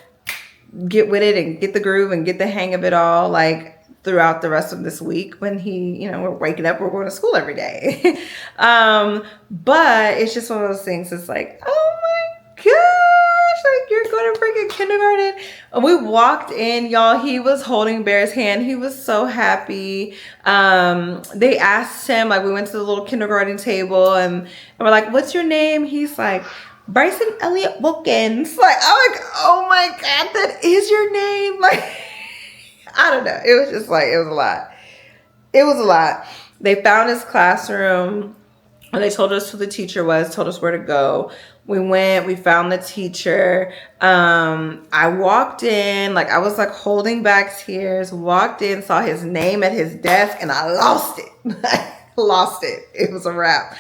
get with it and get the groove and get the hang of it all, like throughout the rest of this week when we're waking up, we're going to school every day. But it's just one of those things. It's like, oh my gosh, like you're going to freaking kindergarten. We walked in, y'all. He was holding Bear's hand. He was so happy. They asked him, like we went to the little kindergarten table, and we're like, what's your name? He's like, Bryson Elliott Wilkins. Like, I'm like, oh my God, that is your name. Like, I don't know. It was just like, it was a lot. It was a lot. They found his classroom, and they told us who the teacher was, told us where to go. We went, we found the teacher. I walked in, like I was like holding back tears, walked in, saw his name at his desk, and I lost it. Lost it. It was a wrap.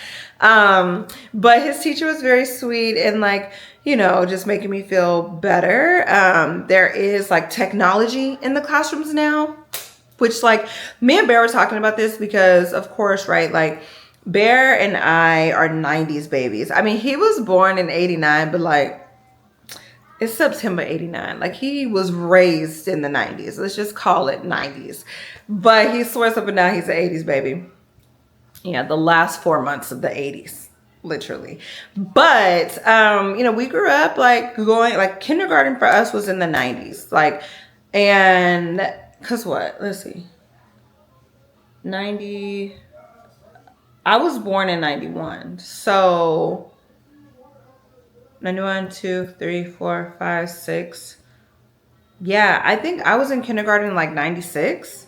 But his teacher was very sweet and like, just making me feel better. There is like technology in the classrooms now, which like me and Bear were talking about this because of course, right? Like Bear and I are 90s babies. I mean, he was born in 89, but like It's September 89. Like, he was raised in the 90s. Let's just call it 90s. But he swears up and down he's an 80s baby. Yeah, the last 4 months of the 80s, literally. But, you know, we grew up like going, like kindergarten for us was in the 90s. Like, and, cause what? Let's see. 90, I was born in 91. So, 91, 2, 3, 4, 5, 6. Yeah, I think I was in kindergarten in like 96.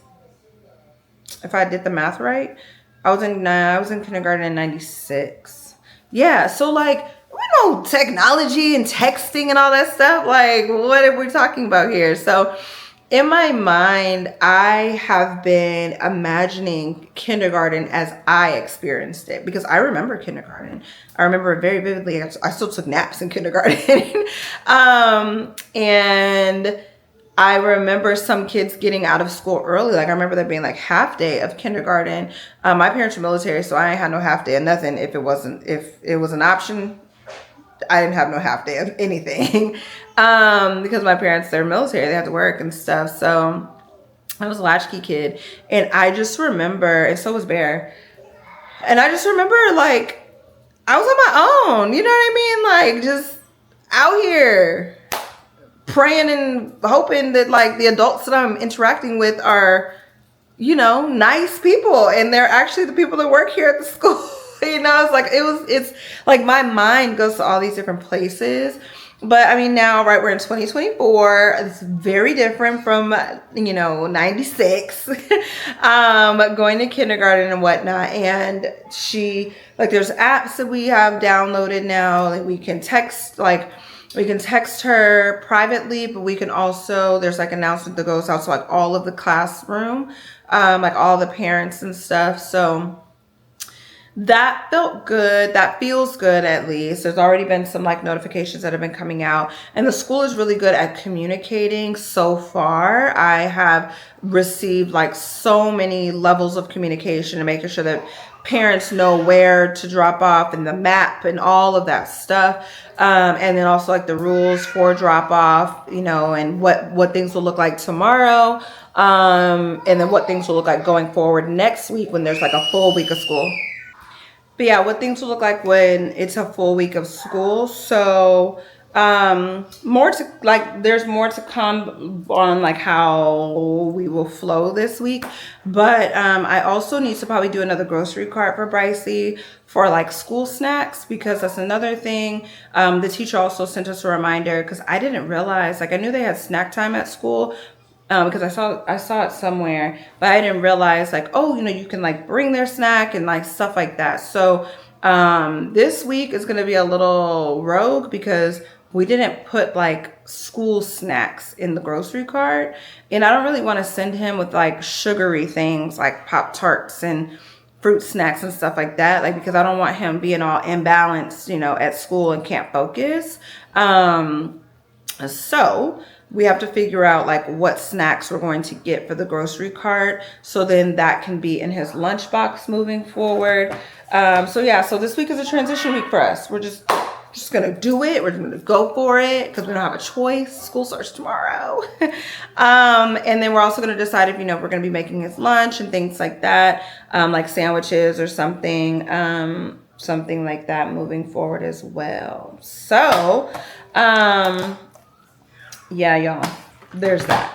If I did the math right. I was in kindergarten in 96. Yeah, so like, we know technology and texting and all that stuff. Like, what are we talking about here? So in my mind, I have been imagining kindergarten as I experienced it, because I remember kindergarten. I remember it very vividly. I still took naps in kindergarten. And I remember some kids getting out of school early. Like, I remember there being like half day of kindergarten. My parents were military, so I ain't had no half day of nothing. If it was an option, I didn't have no half day of anything. Because my parents, they're military, they had to work and stuff. So I was a latchkey kid. And I just remember, and so was Bear. And I just remember, like, I was on my own. You know what I mean? Like, just out here praying and hoping that like the adults that I'm interacting with are, you know, nice people, and they're actually the people that work here at the school. You know, it's like my mind goes to all these different places. But I mean, now, right, we're in 2024. It's very different from, you know, 96, going to kindergarten and whatnot. And there's apps that we have downloaded now. Like, we can text her privately, but we can also, there's like announcement that goes out to like all of the classroom, like all the parents and stuff. So that felt good. That feels good, at least. There's already been some like notifications that have been coming out, and the school is really good at communicating so far. I have received like so many levels of communication and making sure that parents know where to drop off and the map and all of that stuff. And then also like the rules for drop off, you know, and what things will look like tomorrow. And then what things will look like going forward next week when there's like a full week of school. But yeah, what things will look like when it's a full week of school. So there's more to come on like how we will flow this week. But I also need to probably do another grocery cart for Brycey for like school snacks, because that's another thing. The teacher also sent us a reminder, because I didn't realize, like, I knew they had snack time at school, because I saw it somewhere, but I didn't realize like, oh, you know, you can like bring their snack and like stuff like that. So this week is going to be a little rogue, because we didn't put like school snacks in the grocery cart, and I don't really want to send him with like sugary things like Pop-Tarts and fruit snacks and stuff like that, like, because I don't want him being all imbalanced, you know, at school and can't focus. So we have to figure out like what snacks we're going to get for the grocery cart, so then that can be in his lunchbox moving forward. So yeah, so this week is a transition week for us. We're just gonna do it. We're just gonna go for it, because we don't have a choice. School starts tomorrow. And then we're also gonna decide if, you know, we're gonna be making his lunch and things like that, like sandwiches or something like that moving forward as well. So yeah, y'all, there's that.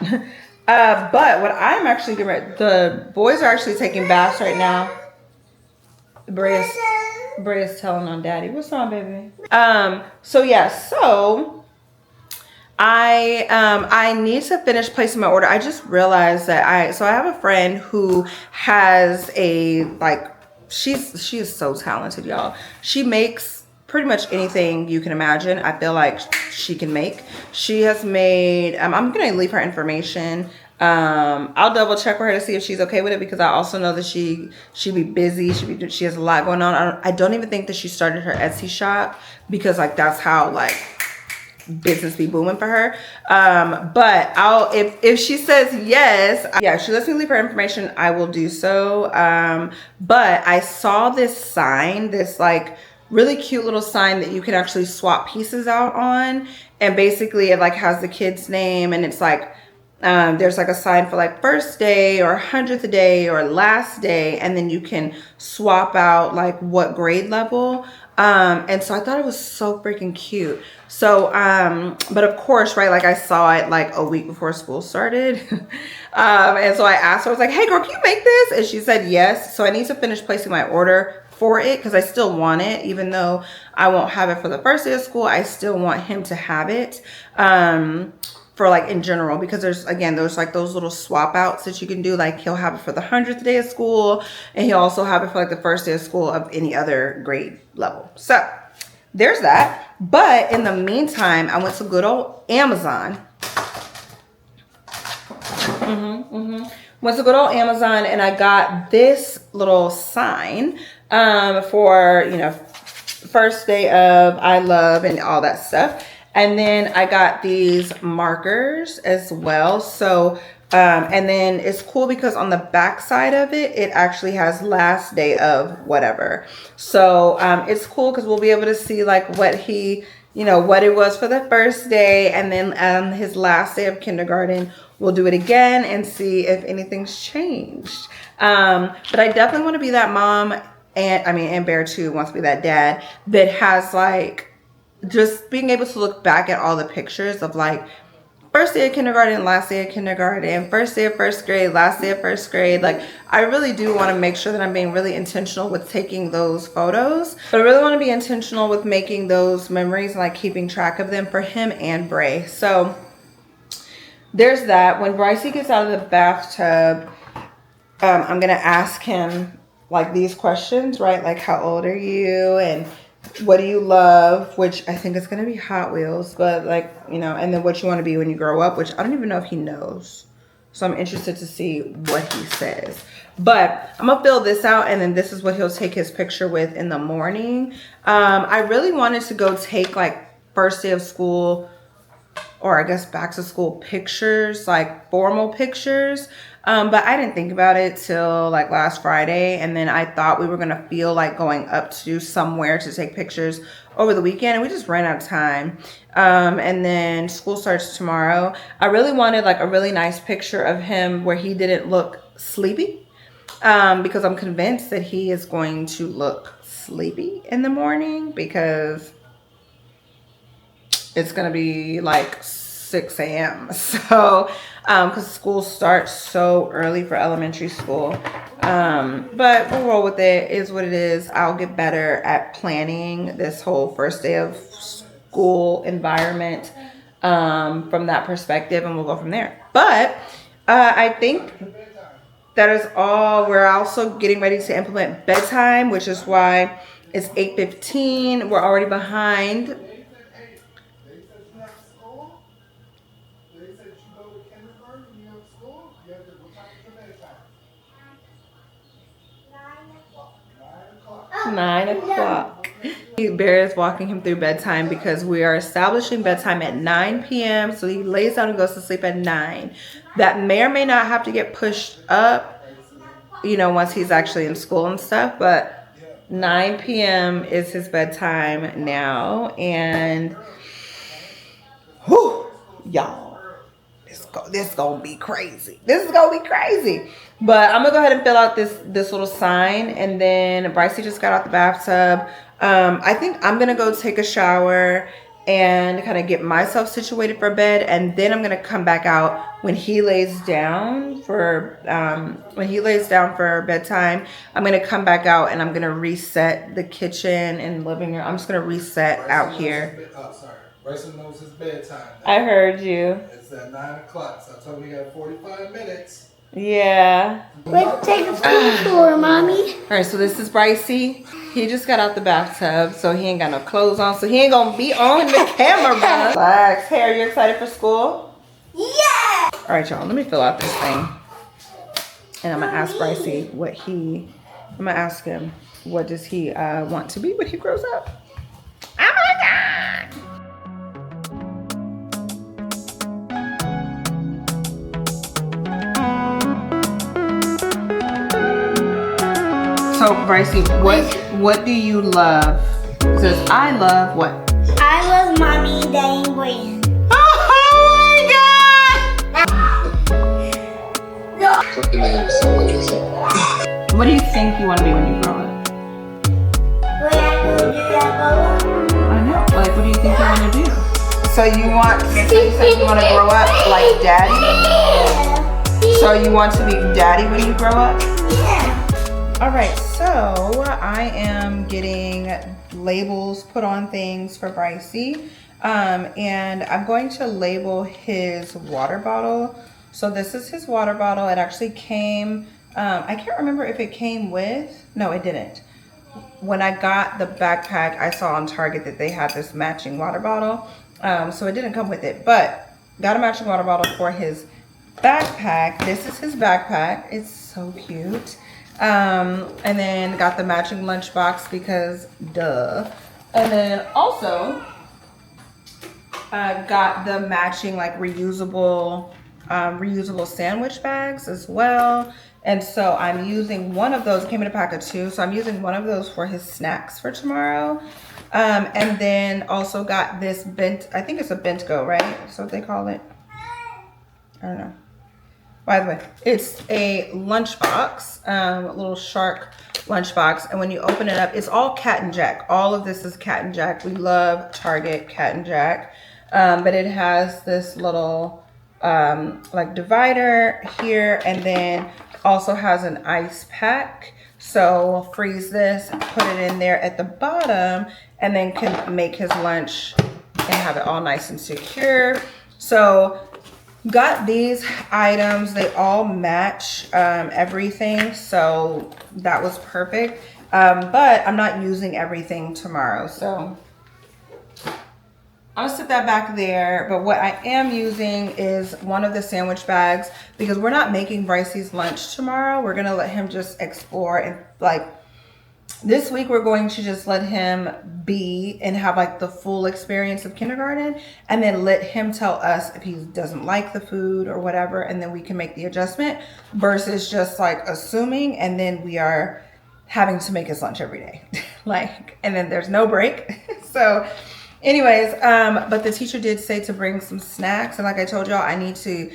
But what I'm actually doing, the boys are actually taking baths right now. Brea's telling on daddy. What's wrong, baby? So yeah, so I need to finish placing my order. I just realized that I have a friend who has a, like, she is so talented, y'all. She makes pretty much anything you can imagine. I feel like she can make. She has made, I'm gonna leave her information. I'll double check with her to see if she's okay with it, because I also know that she be busy. She has a lot going on. I don't even think that she started her Etsy shop, because like that's how like business be booming for her. But if she says yes, yeah, if she lets me leave her information, I will do so. But I saw this sign, this like really cute little sign that you can actually swap pieces out on. And basically it like has the kid's name, and it's like, there's like a sign for like first day or 100th day or last day. And then you can swap out like what grade level. And so I thought it was so freaking cute. So, but of course, right, like I saw it like a week before school started. And so I asked her, I was like, hey girl, can you make this? And she said yes. So I need to finish placing my order for it because I still want it. Even though I won't have it for the first day of school, I still want him to have it. For like in general, because there's like those little swap outs that you can do. Like he'll have it for the 100th day of school, and he'll also have it for like the first day of school of any other grade level. So there's that. But in the meantime, I went to good old Amazon. Went to good old Amazon, and I got this little sign for, you know, first day of I love and all that stuff. And then I got these markers as well. So, and then it's cool because on the back side of it, it actually has last day of whatever. So it's cool because we'll be able to see like what he, you know, what it was for the first day. And then his last day of kindergarten, we'll do it again and see if anything's changed. But I definitely want to be that mom, and Bear too wants to be that dad that has like, just being able to look back at all the pictures of like first day of kindergarten, last day of kindergarten, first day of first grade, last day of first grade. Like I really do want to make sure that I'm being really intentional with taking those photos, but I really want to be intentional with making those memories and like keeping track of them for him and Bray. So there's that. When Brycey gets out of the bathtub, I'm gonna ask him like these questions, right? Like how old are you, and what do you love, which I think is going to be Hot Wheels, but like, you know, and then what you want to be when you grow up, which I don't even know if he knows. So I'm interested to see what he says. But I'm going to fill this out, and then this is what he'll take his picture with in the morning. I really wanted to go take like first day of school, or I guess back to school pictures, like formal pictures. But I didn't think about it till like last Friday. And then I thought we were going to feel like going up to somewhere to take pictures over the weekend. And we just ran out of time. And then school starts tomorrow. I really wanted like a really nice picture of him where he didn't look sleepy. Because I'm convinced that he is going to look sleepy in the morning because it's going to be like 6 a.m. So, because school starts so early for elementary school. But we'll roll with it. It is what it is. I'll get better at planning this whole first day of school environment from that perspective, and we'll go from there. But I think that is all. We're also getting ready to implement bedtime, which is why it's 8:15. We're already behind. Oh, 9 o'clock. Bear is walking him through bedtime because we are establishing bedtime at 9 p.m. So he lays down and goes to sleep at 9. That may or may not have to get pushed up, you know, once he's actually in school and stuff. But 9 p.m. is his bedtime now. And, whew, y'all, this gonna be crazy. This is gonna be crazy. But I'm gonna go ahead and fill out this little sign, and then Brycey just got out the bathtub. I think I'm gonna go take a shower and kind of get myself situated for bed, and then I'm gonna come back out when he lays down for bedtime. I'm gonna come back out and I'm gonna reset the kitchen and living room. I'm just gonna reset out here. Bryson knows his bedtime. I heard you. It's at 9 o'clock, so I told him we got 45 minutes. Yeah. let's take a school tour, Mommy. All right, so this is Brycey. He just got out the bathtub, so he ain't got no clothes on, so he ain't gonna be on the camera. Relax. Hey, are you excited for school? Yeah! All right, y'all, let me fill out this thing. And I'm gonna ask Brycey I'm gonna ask him, what does he want to be when he grows up? Oh my God! So, Brycey, what do you love It says, I love what? I love mommy Dane Brand. Oh my No. God! What do you think you want to be when you grow up? When I go do that, Bella? I know. Like, what do you think you want to do? So you want to grow up like daddy? Yeah. So you want to be daddy when you grow up? Yeah. All right, so I am getting labels put on things for Brycey. And I'm going to label his water bottle. So this is his water bottle. It actually came, I can't remember if it came with, no, it didn't. When I got the backpack, I saw on Target that they had this matching water bottle. So it didn't come with it, but got a matching water bottle for his backpack. This is his backpack. It's so cute. And then got the matching lunchbox because duh. And then also got the matching like reusable sandwich bags as well. And so I'm using one of those. It came in a pack of 2, so I'm using one of those for his snacks for tomorrow. And then also got this bent, I think it's a Bentgo, right? That's what they call it. I don't know. By the way, it's a lunchbox, a little shark lunchbox. And when you open it up, it's all Cat and Jack. All of this is Cat and Jack. We love Target Cat and Jack. But it has this little like divider here, and then also has an ice pack. So we'll freeze this, put it in there at the bottom, and then can make his lunch and have it all nice and secure. So got these items, they all match everything, so that was perfect. But I'm not using everything tomorrow, so I'll sit that back there. But what I am using is one of the sandwich bags because we're not making Brycey's lunch tomorrow. We're gonna let him just explore, and like this week we're going to just let him be and have like the full experience of kindergarten, and then let him tell us if he doesn't like the food or whatever, and then we can make the adjustment versus just like assuming and then we are having to make his lunch every day. Like, and then there's no break. So anyways, but the teacher did say to bring some snacks, and like I told y'all, I need to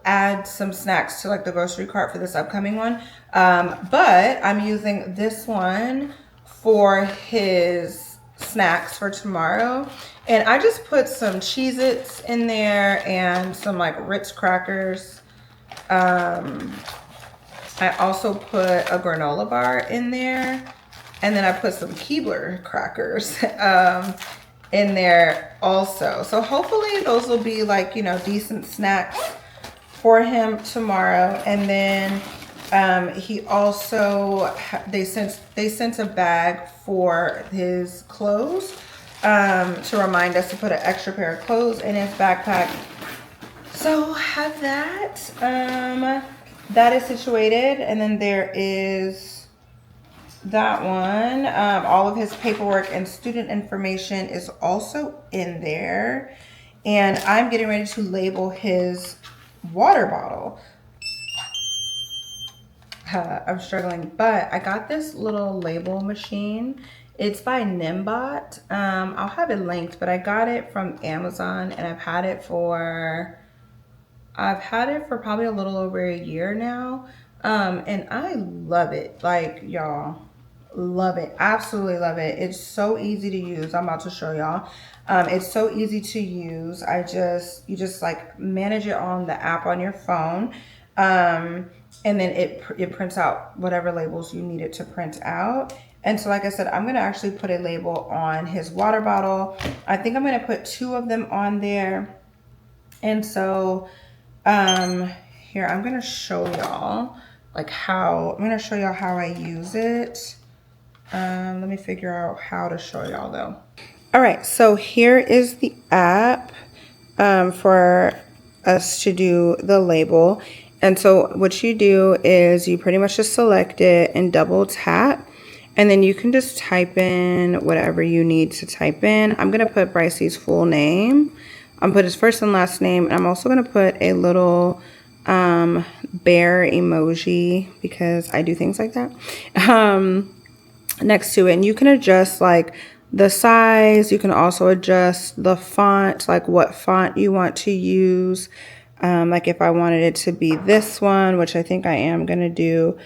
add some snacks to like the grocery cart for this upcoming one. But I'm using this one for his snacks for tomorrow, and I just put some Cheez-Its in there and some like Ritz crackers. I also put a granola bar in there. And then I put some Keebler crackers in there also. So hopefully those will be like, you know, decent snacks for him tomorrow. And then he also, they sent a bag for his clothes to remind us to put an extra pair of clothes in his backpack. So have that. That is situated. And then there is that one. All of his paperwork and student information is also in there. And I'm getting ready to label his water bottle. I'm struggling, but I got this little label machine. It's by Nimbot. I'll have it linked, but I got it from Amazon, and I've had it for probably a little over a year now. And I love it. Like, y'all, love it. Absolutely love it. It's so easy to use. I'm about to show y'all. It's so easy to use. You just like manage it on the app on your phone. And then it prints out whatever labels you need it to print out. And so, like I said, I'm going to actually put a label on his water bottle. I think I'm going to put 2 of them on there. And so, here, I'm going to show y'all like I'm going to show y'all how I use it. Let me figure out how to show y'all though. All right, so here is the app for us to do the label. And so what you do is you pretty much just select it and double tap, and then you can just type in whatever you need to type in. I'm gonna put Brycey's full name. I'm put his first and last name, and I'm also gonna put a little bear emoji because I do things like that. next to it. And you can adjust like the size. You can also adjust the font, like what font you want to use. Like if I wanted it to be this one, which I think I am going to do,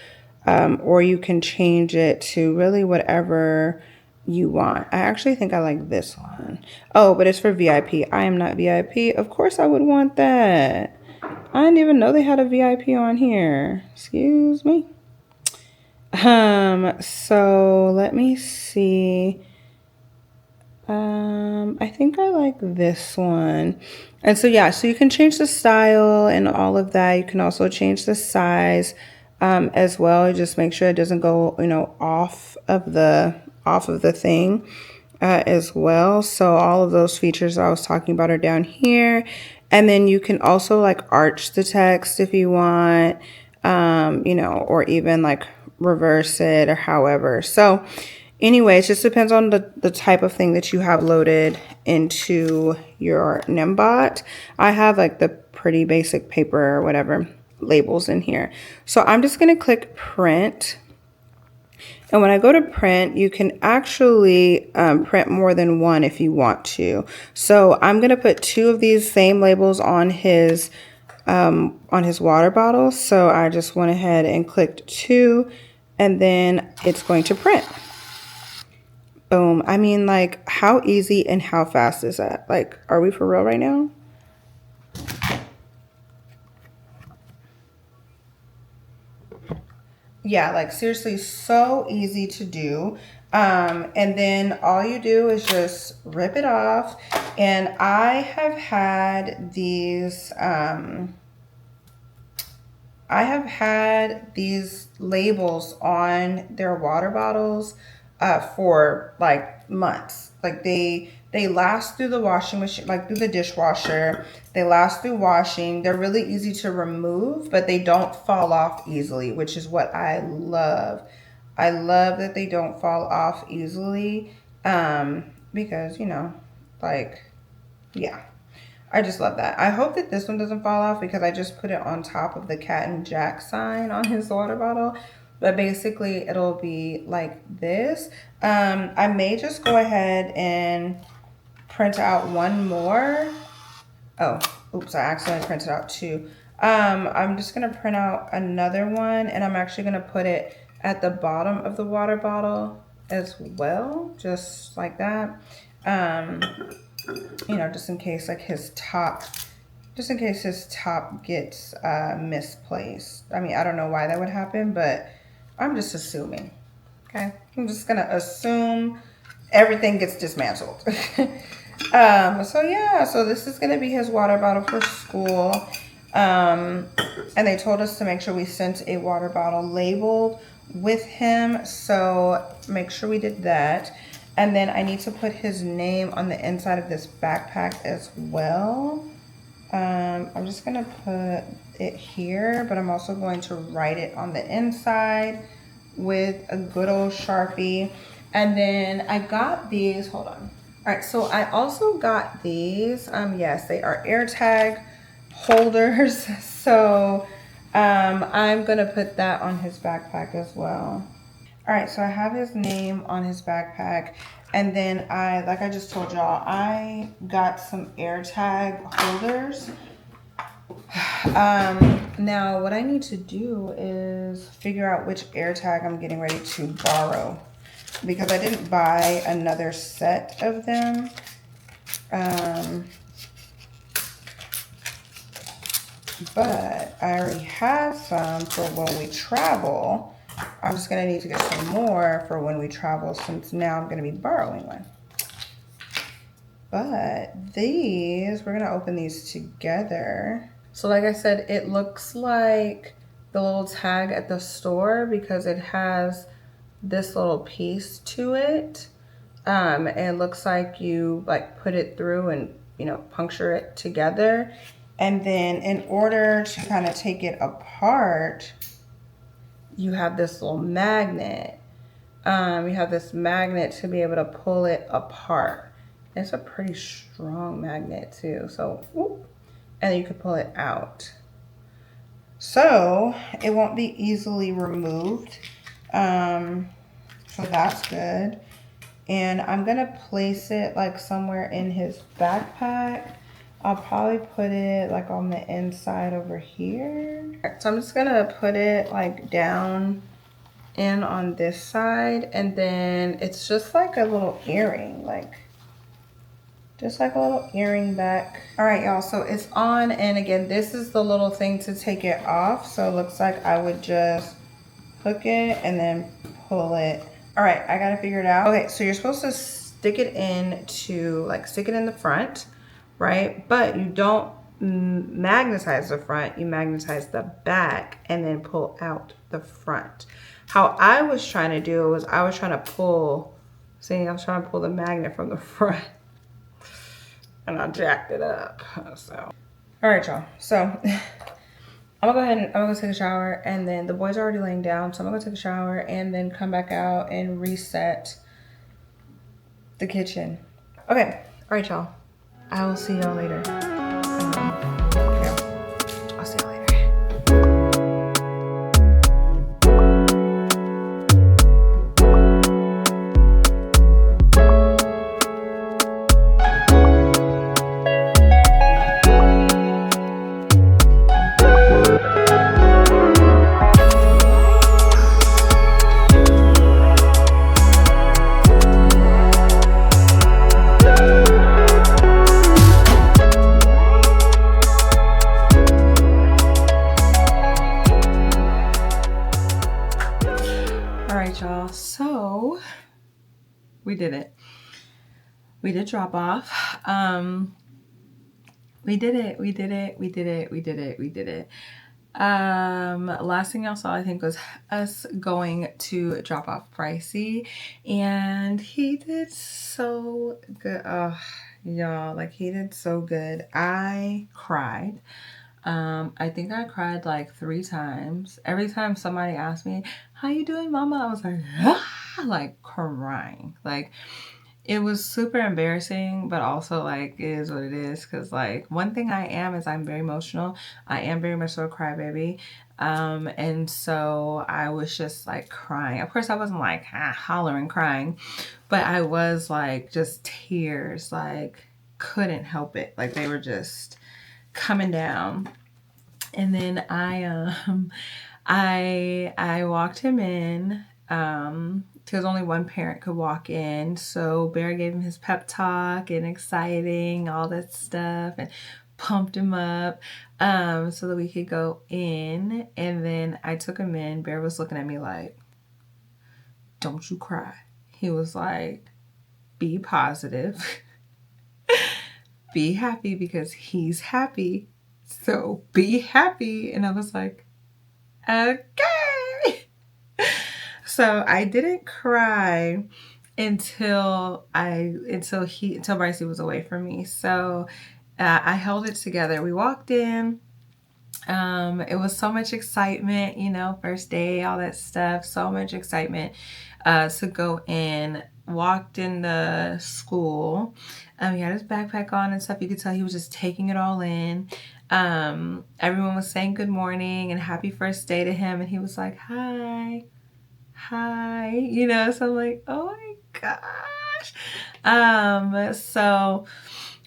or you can change it to really whatever you want. I actually think I like this one. Oh, but it's for VIP. I am not VIP. Of course I would want that. I didn't even know they had a VIP on here. Excuse me. So let me see. I think I like this one. And so, yeah, so you can change the style and all of that. You can also change the size, as well. Just make sure it doesn't go, off of the thing, as well. So all of those features I was talking about are down here. And then you can also like arch the text if you want, or even like reverse it or however. So anyway, it just depends on the type of thing that you have loaded into your Nimbot. I have like the pretty basic paper or whatever labels in here. So I'm just going to click print. And when I go to print, you can actually print more than one if you want to. So I'm going to put 2 of these same labels on his water bottle. So I just went ahead and clicked 2, and then it's going to print. Boom. I mean, like, how easy and how fast is that? Like, are we for real right now? Yeah, like seriously, so easy to do. And then all you do is just rip it off. And I have had these, labels on their water bottles for like months. Like they last through the washing machine, like through the dishwasher. They last through washing. They're really easy to remove, but they don't fall off easily, which is what I love. I love that they don't fall off easily, because, like, yeah. I just love that. I hope that this one doesn't fall off because I just put it on top of the Cat and Jack sign on his water bottle. But basically, it'll be like this. I may just go ahead and print out one more. Oh, oops, I accidentally printed out 2. I'm just going to print out another one, and I'm actually going to put it at the bottom of the water bottle as well, just like that. Just in case like his top gets misplaced. I mean, I don't know why that would happen, but I'm just assuming. Okay, I'm just gonna assume everything gets dismantled. So yeah, so this is gonna be his water bottle for school. And they told us to make sure we sent a water bottle labeled with him, so make sure we did that. And then I need to put his name on the inside of this backpack as well. I'm just gonna put it here, but I'm also going to write it on the inside with a good old Sharpie. And then I got these, hold on. All right, so I also got these, yes, they are AirTag holders. So I'm gonna put that on his backpack as well. All right, so I have his name on his backpack. And then like I just told y'all, I got some AirTag holders. Now what I need to do is figure out which AirTag I'm getting ready to borrow, because I didn't buy another set of them. But I already have some for when we travel. I'm just gonna need to get some more for when we travel, since now I'm gonna be borrowing one. But these, we're gonna open these together. So like I said, it looks like the little tag at the store because it has this little piece to it. And it looks like you like put it through and, puncture it together. And then in order to kind of take it apart, you have this little magnet. You have this magnet to be able to pull it apart. It's a pretty strong magnet too. So, whoop, and then you can pull it out. So it won't be easily removed. So that's good. And I'm gonna place it like somewhere in his backpack. I'll probably put it like on the inside over here. So I'm just gonna put it like down in on this side, and then it's just like a little earring, like just like a little earring back. All right, y'all, so it's on, and again, this is the little thing to take it off. So it looks like I would just hook it and then pull it. All right, I gotta figure it out. Okay, so you're supposed to stick it in to, like, stick it in the front, right? But you don't magnetize the front, you magnetize the back and then pull out the front. How I was trying to do was I was trying to pull, see, I was trying to pull the magnet from the front and I jacked it up, so. All right, y'all, so I'm gonna go ahead and I'm gonna go take a shower, and then the boys are already laying down, so I'm gonna go take a shower and then come back out and reset the kitchen. Okay, all right, y'all. I will see y'all later. Yeah, I'll see y'all later. All right, y'all, so we did it. We did drop off. We did it. Last thing y'all saw, I think, was us going to drop off Pricey, and he did so good. Oh, y'all, like, he did so good. I cried. I think I cried like 3 times. Every time somebody asked me, "How you doing, mama?" I was like, ah, like crying. Like, it was super embarrassing, but also, like, it is what it is. Cause, like, one thing I am is I'm very emotional. I am very much so a crybaby. And so I was just like crying. Of course, I wasn't like hollering crying, but I was like just tears, like couldn't help it. Like, they were just coming down. And then I walked him in, because only one parent could walk in. So Bear gave him his pep talk and exciting, all that stuff, and pumped him up, so that we could go in. And then I took him in. Bear was looking at me like, "Don't you cry." He was like, "Be positive." Be happy because he's happy. So be happy. And I was like, okay. So I didn't cry until Brycey was away from me. So I held it together. We walked in. It was so much excitement, you know, first day, all that stuff. So much excitement to go in. Walked in the school. He had his backpack on and stuff. You could tell he was just taking it all in. Everyone was saying good morning and happy first day to him, and he was like, hi, you know. So I'm like, oh my gosh. So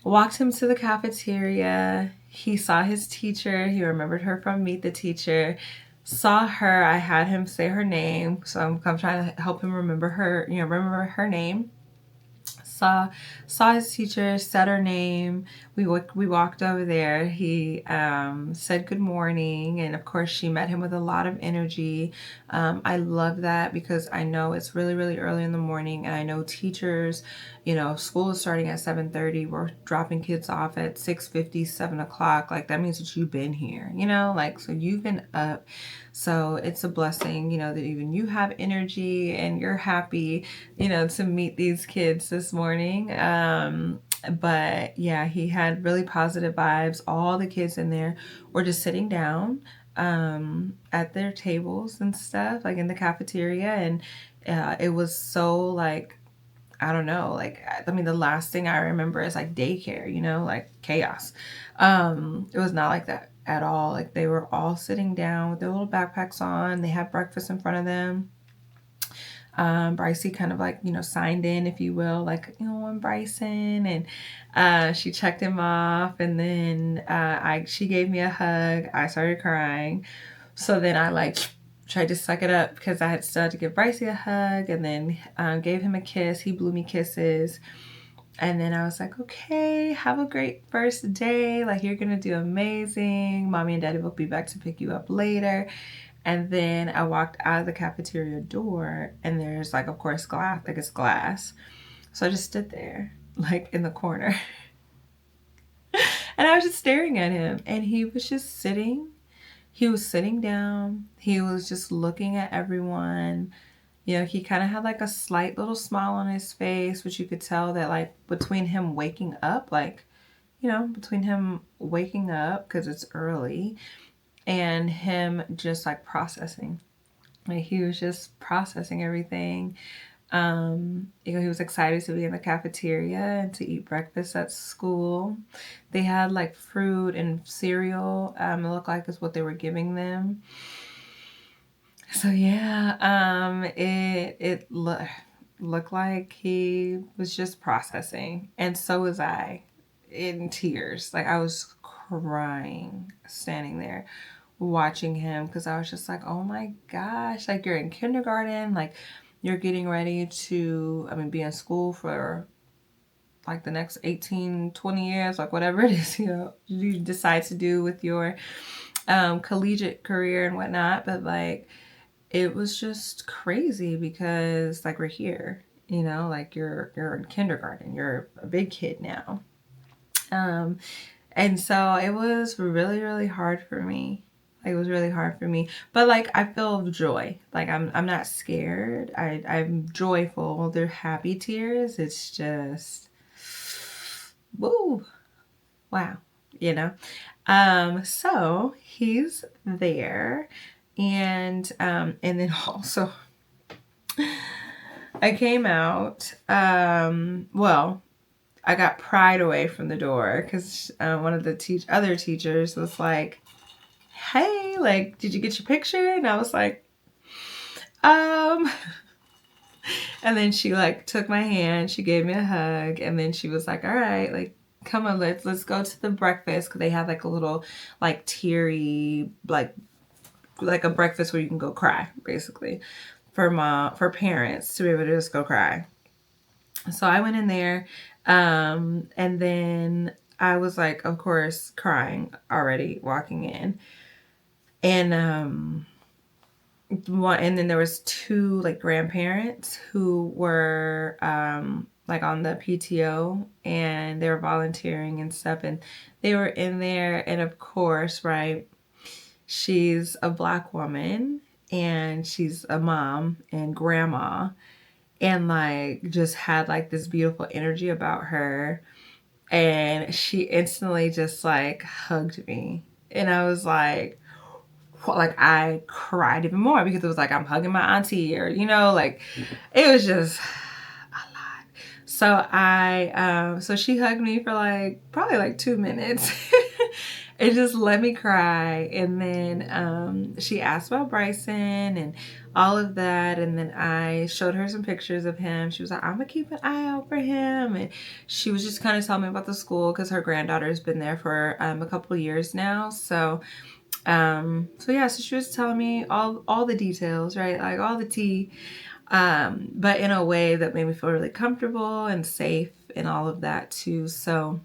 walked him to the cafeteria. He saw his teacher. He remembered her from Meet the Teacher. Saw her. I had him say her name, so I'm trying to help him remember her, you know, remember her name. Saw his teacher, said her name. We walked over there. He said good morning, and of course she met him with a lot of energy. I love that because I know it's really, really early in the morning, and I know teachers, you know, school is starting at 7:30. We're dropping kids off at 6:50, 7 o'clock. Like, that means that you've been here, you know, like, so you've been up. So it's a blessing, you know, that even you have energy and you're happy, you know, to meet these kids this morning. But yeah, he had really positive vibes. All the kids in there were just sitting down at their tables and stuff, like in the cafeteria. And it was so, like, I don't know, like, I mean, the last thing I remember is like daycare, you know, like chaos. It was not like that at all. Like, they were all sitting down with their little backpacks on. They had breakfast in front of them. Brycey kind of like, signed in, if you will, like, I'm Bryson. And she checked him off. And then she gave me a hug. I started crying. So then I like tried to suck it up because I had still had to give Brycey a hug, and then gave him a kiss. He blew me kisses. And then I was like, okay, have a great first day. Like, you're going to do amazing. Mommy and Daddy will be back to pick you up later. And then I walked out of the cafeteria door, and there's like, of course, glass, like it's glass. So I just stood there, like in the corner. And I was just staring at him, and he was just sitting. He was sitting down. He was just looking at everyone. He kind of had like a slight little smile on his face, which you could tell that like between him waking up, like, between him waking up because it's early and him just like processing. Like, he was just processing everything. He was excited to be in the cafeteria and to eat breakfast at school. They had like fruit and cereal. It looked like is what they were giving them. So yeah, it looked like he was just processing, and so was I, in tears. Like, I was crying standing there watching him, because I was just like, oh my gosh, like, you're in kindergarten, like you're getting ready to, be in school for like the next 18, 20 years, like whatever it is, you decide to do with your collegiate career and whatnot. But like, it was just crazy because like, we're here, like you're in kindergarten, you're a big kid now. And so it was really, really hard for me. Like, it was really hard for me, but like, I feel joy. Like, I'm not scared. I'm joyful. They're happy tears. It's just, woo, wow, so he's there. And then also I came out, well, I got pried away from the door because one of the other teachers was like, hey, like, did you get your picture? And I was like, and then she like took my hand, she gave me a hug, and then she was like, all right, like, come on, let's go to the breakfast, because they have like a little like teary, like a breakfast where you can go cry, basically, for parents to be able to just go cry. So I went in there, and then I was like, of course, crying already walking in. And and then there was two like grandparents who were like on the PTO, and they were volunteering and stuff, and they were in there. And of course, right, she's a Black woman, and she's a mom and grandma, and like just had like this beautiful energy about her. And she instantly just like hugged me, and I was like I cried even more, because it was like I'm hugging my auntie, or like, it was just a lot. So so she hugged me for like probably like 2 minutes. It just let me cry. And then she asked about Bryson and all of that. And then I showed her some pictures of him. She was like, I'm gonna keep an eye out for him. And she was just kind of telling me about the school, because her granddaughter's been there for a couple of years now. So yeah, so she was telling me all the details, right? Like, all the tea, but in a way that made me feel really comfortable and safe and all of that too. So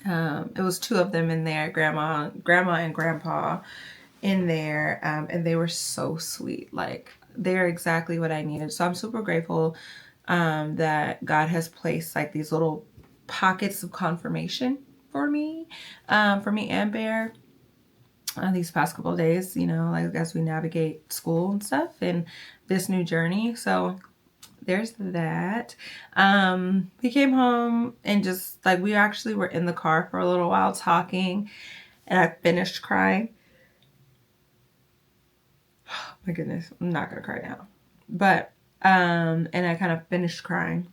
it was two of them in there, grandma and grandpa in there, and they were so sweet. Like, they're exactly what I needed. So I'm super grateful that God has placed like these little pockets of confirmation for me and Bear these past couple of days, like, as we navigate school and stuff and this new journey. So there's that. We came home, and just like, we actually were in the car for a little while talking, and I finished crying. Oh my goodness, I'm not gonna cry now. But and I kind of finished crying.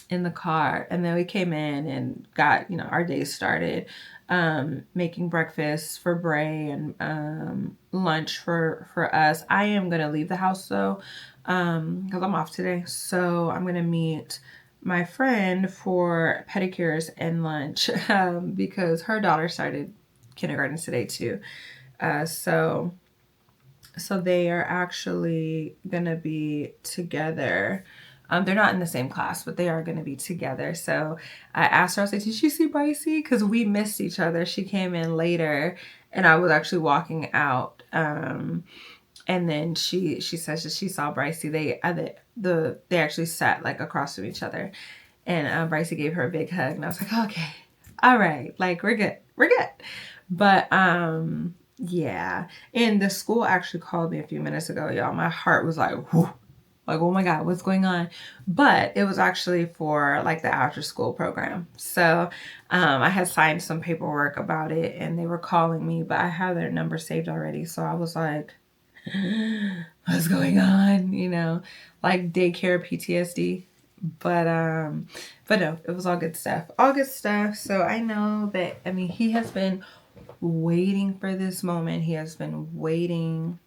in the car, and then we came in and got, our day started, making breakfast for Bray and lunch for us. I am gonna leave the house though, because I'm off today, so I'm gonna meet my friend for pedicures and lunch, because her daughter started kindergarten today too. So they are actually gonna be together. They're not in the same class, but they are going to be together. So I asked her, I was like, did you see Brycey? Because we missed each other. She came in later and I was actually walking out. And then she says that she saw Brycey. They actually sat like across from each other. And Brycey gave her a big hug. And I was like, okay, all right. Like, we're good. But yeah. And the school actually called me a few minutes ago, y'all. My heart was like, whew. Like, oh my God, what's going on? But it was actually for like the after school program. So I had signed some paperwork about it and they were calling me, but I had their number saved already. So I was like, what's going on? Like daycare PTSD. But no, it was all good stuff. So I know that, he has been waiting for this moment. He has been waiting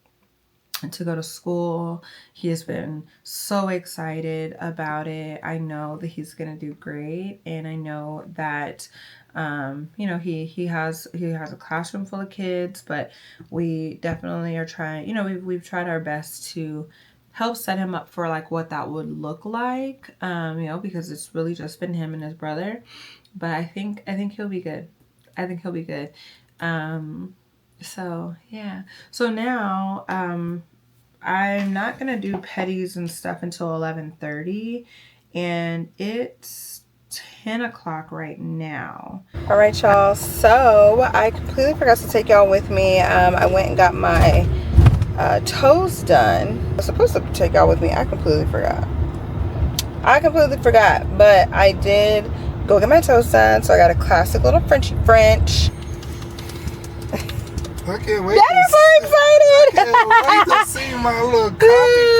to go to school. He has been so excited about it. I know that he's gonna do great, and I know that he has a classroom full of kids, but we definitely are trying, we've tried our best to help set him up for like what that would look like, because it's really just been him and his brother. But I think he'll be good. So yeah. So now I'm not gonna do petties and stuff until 11:30, and it's 10 o'clock right now. All right, y'all. So I completely forgot to take y'all with me. I went and got my toes done. I was supposed to take y'all with me. I completely forgot. But I did go get my toes done. So I got a classic little Frenchy French. I can't wait. Daddy's so excited. I can't wait to see my little copy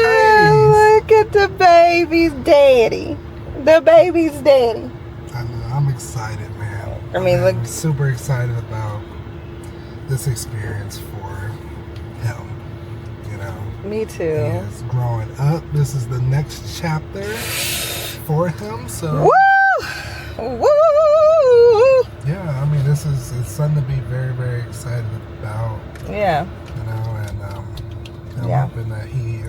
paste. Look at the baby's daddy. I know. I'm excited, man. Look. Super excited about this experience for him. Me too. He is growing up. This is the next chapter for him. So. Woo! Yeah, it's something to be very, very excited about. Yeah. And I'm hoping that he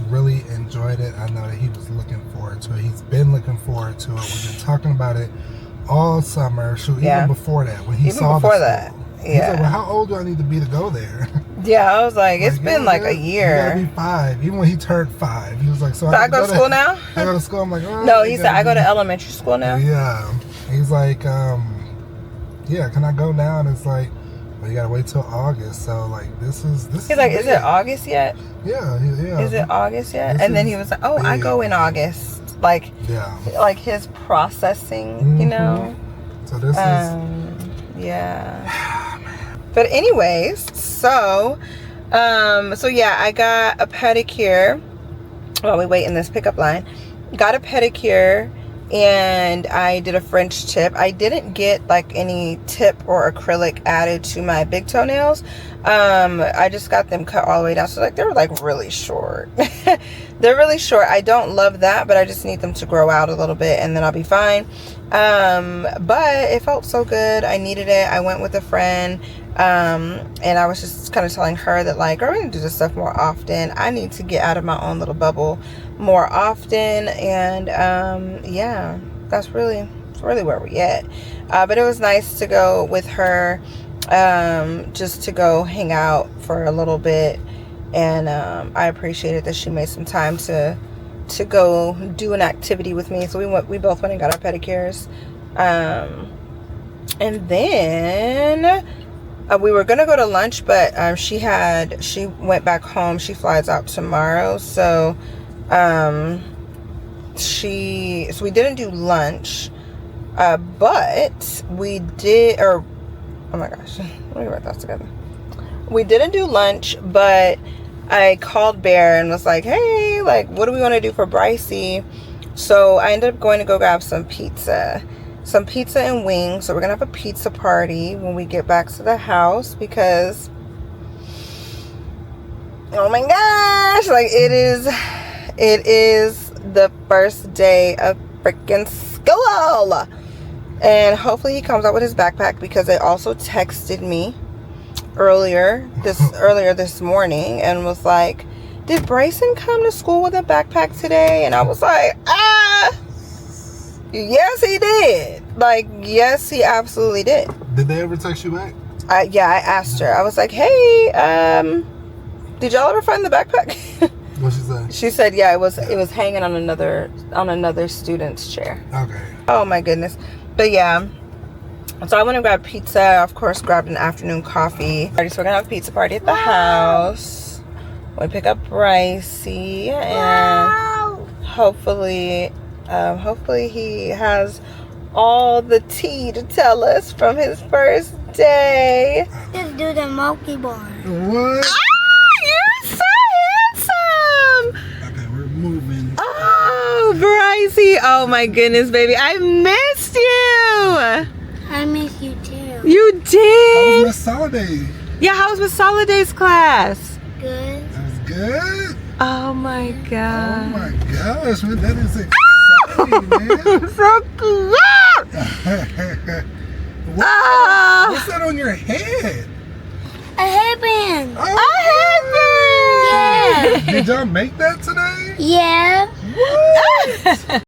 really enjoyed it. I know that he was looking forward to it. He's been looking forward to it. We've been talking about it all summer. Even before that, when he saw that. Yeah. He's like, well, how old do I need to be to go there? Yeah, I was like, it's been like a year. You gotta be 5. Even when he turned 5, he was like, so I go to school now? I go to school. I'm like, oh. No, he said, I go to elementary school now. Yeah. He's like, yeah, can I go now? And it's like, well, you gotta wait till August. So like, this is. He's like, is it August yet? Yeah. Is it August yet? And then he was like, oh, big. I go in August. Like, like his processing, So this is. Yeah. But anyways, so yeah, I got a pedicure while we wait in this pickup line. Got a pedicure and I did a French tip. I didn't get like any tip or acrylic added to my big toenails. I just got them cut all the way down. So like, they were like really short. They're really short. I don't love that, but I just need them to grow out a little bit and then I'll be fine. But it felt so good. I needed it. I went with a friend. And I was just kind of telling her that like, I'm going to do this stuff more often. I need to get out of my own little bubble more often. And, yeah, that's really where we're at. But it was nice to go with her, just to go hang out for a little bit. And, I appreciated that she made some time to go do an activity with me. So we both went and got our pedicures. And then we were gonna go to lunch, but she went back home. She flies out tomorrow, so we didn't do lunch, but we did. Oh my gosh, let me write that together. We didn't do lunch, but I called Bear and was like, hey, like, what do we want to do for Brycey? So I ended up going to go grab some pizza and wings. So we're gonna have a pizza party when we get back to the house because, oh my gosh, like it is the first day of freaking school. And hopefully he comes out with his backpack because they also texted me earlier this morning and was like, did Bryson come to school with a backpack today? And I was like, yes he did. Like, yes he absolutely did. Did they ever text you back? I asked her. I was like, hey, did y'all ever find the backpack? What she say? She said, yeah, it was hanging on another student's chair. Okay. Oh my goodness. But yeah, so I went and grabbed pizza. Of course, grabbed an afternoon coffee. So we're gonna have a pizza party at the house. We pick up Brycey, and hopefully he has all the tea to tell us from his first day. Just do the monkey bar. What? You're so handsome. Okay, we're moving. Oh, Brycey. Oh my goodness, baby. I missed you. I miss you too. You How was did? Miss Soliday? Yeah, how was Miss Soliday's class? Good. That was good. Oh my Oh god. my gosh, man, that is exciting, man. So cute. What's that on your head? A headband. Oh, A headband. Yeah. did y'all make that today? Yeah. What?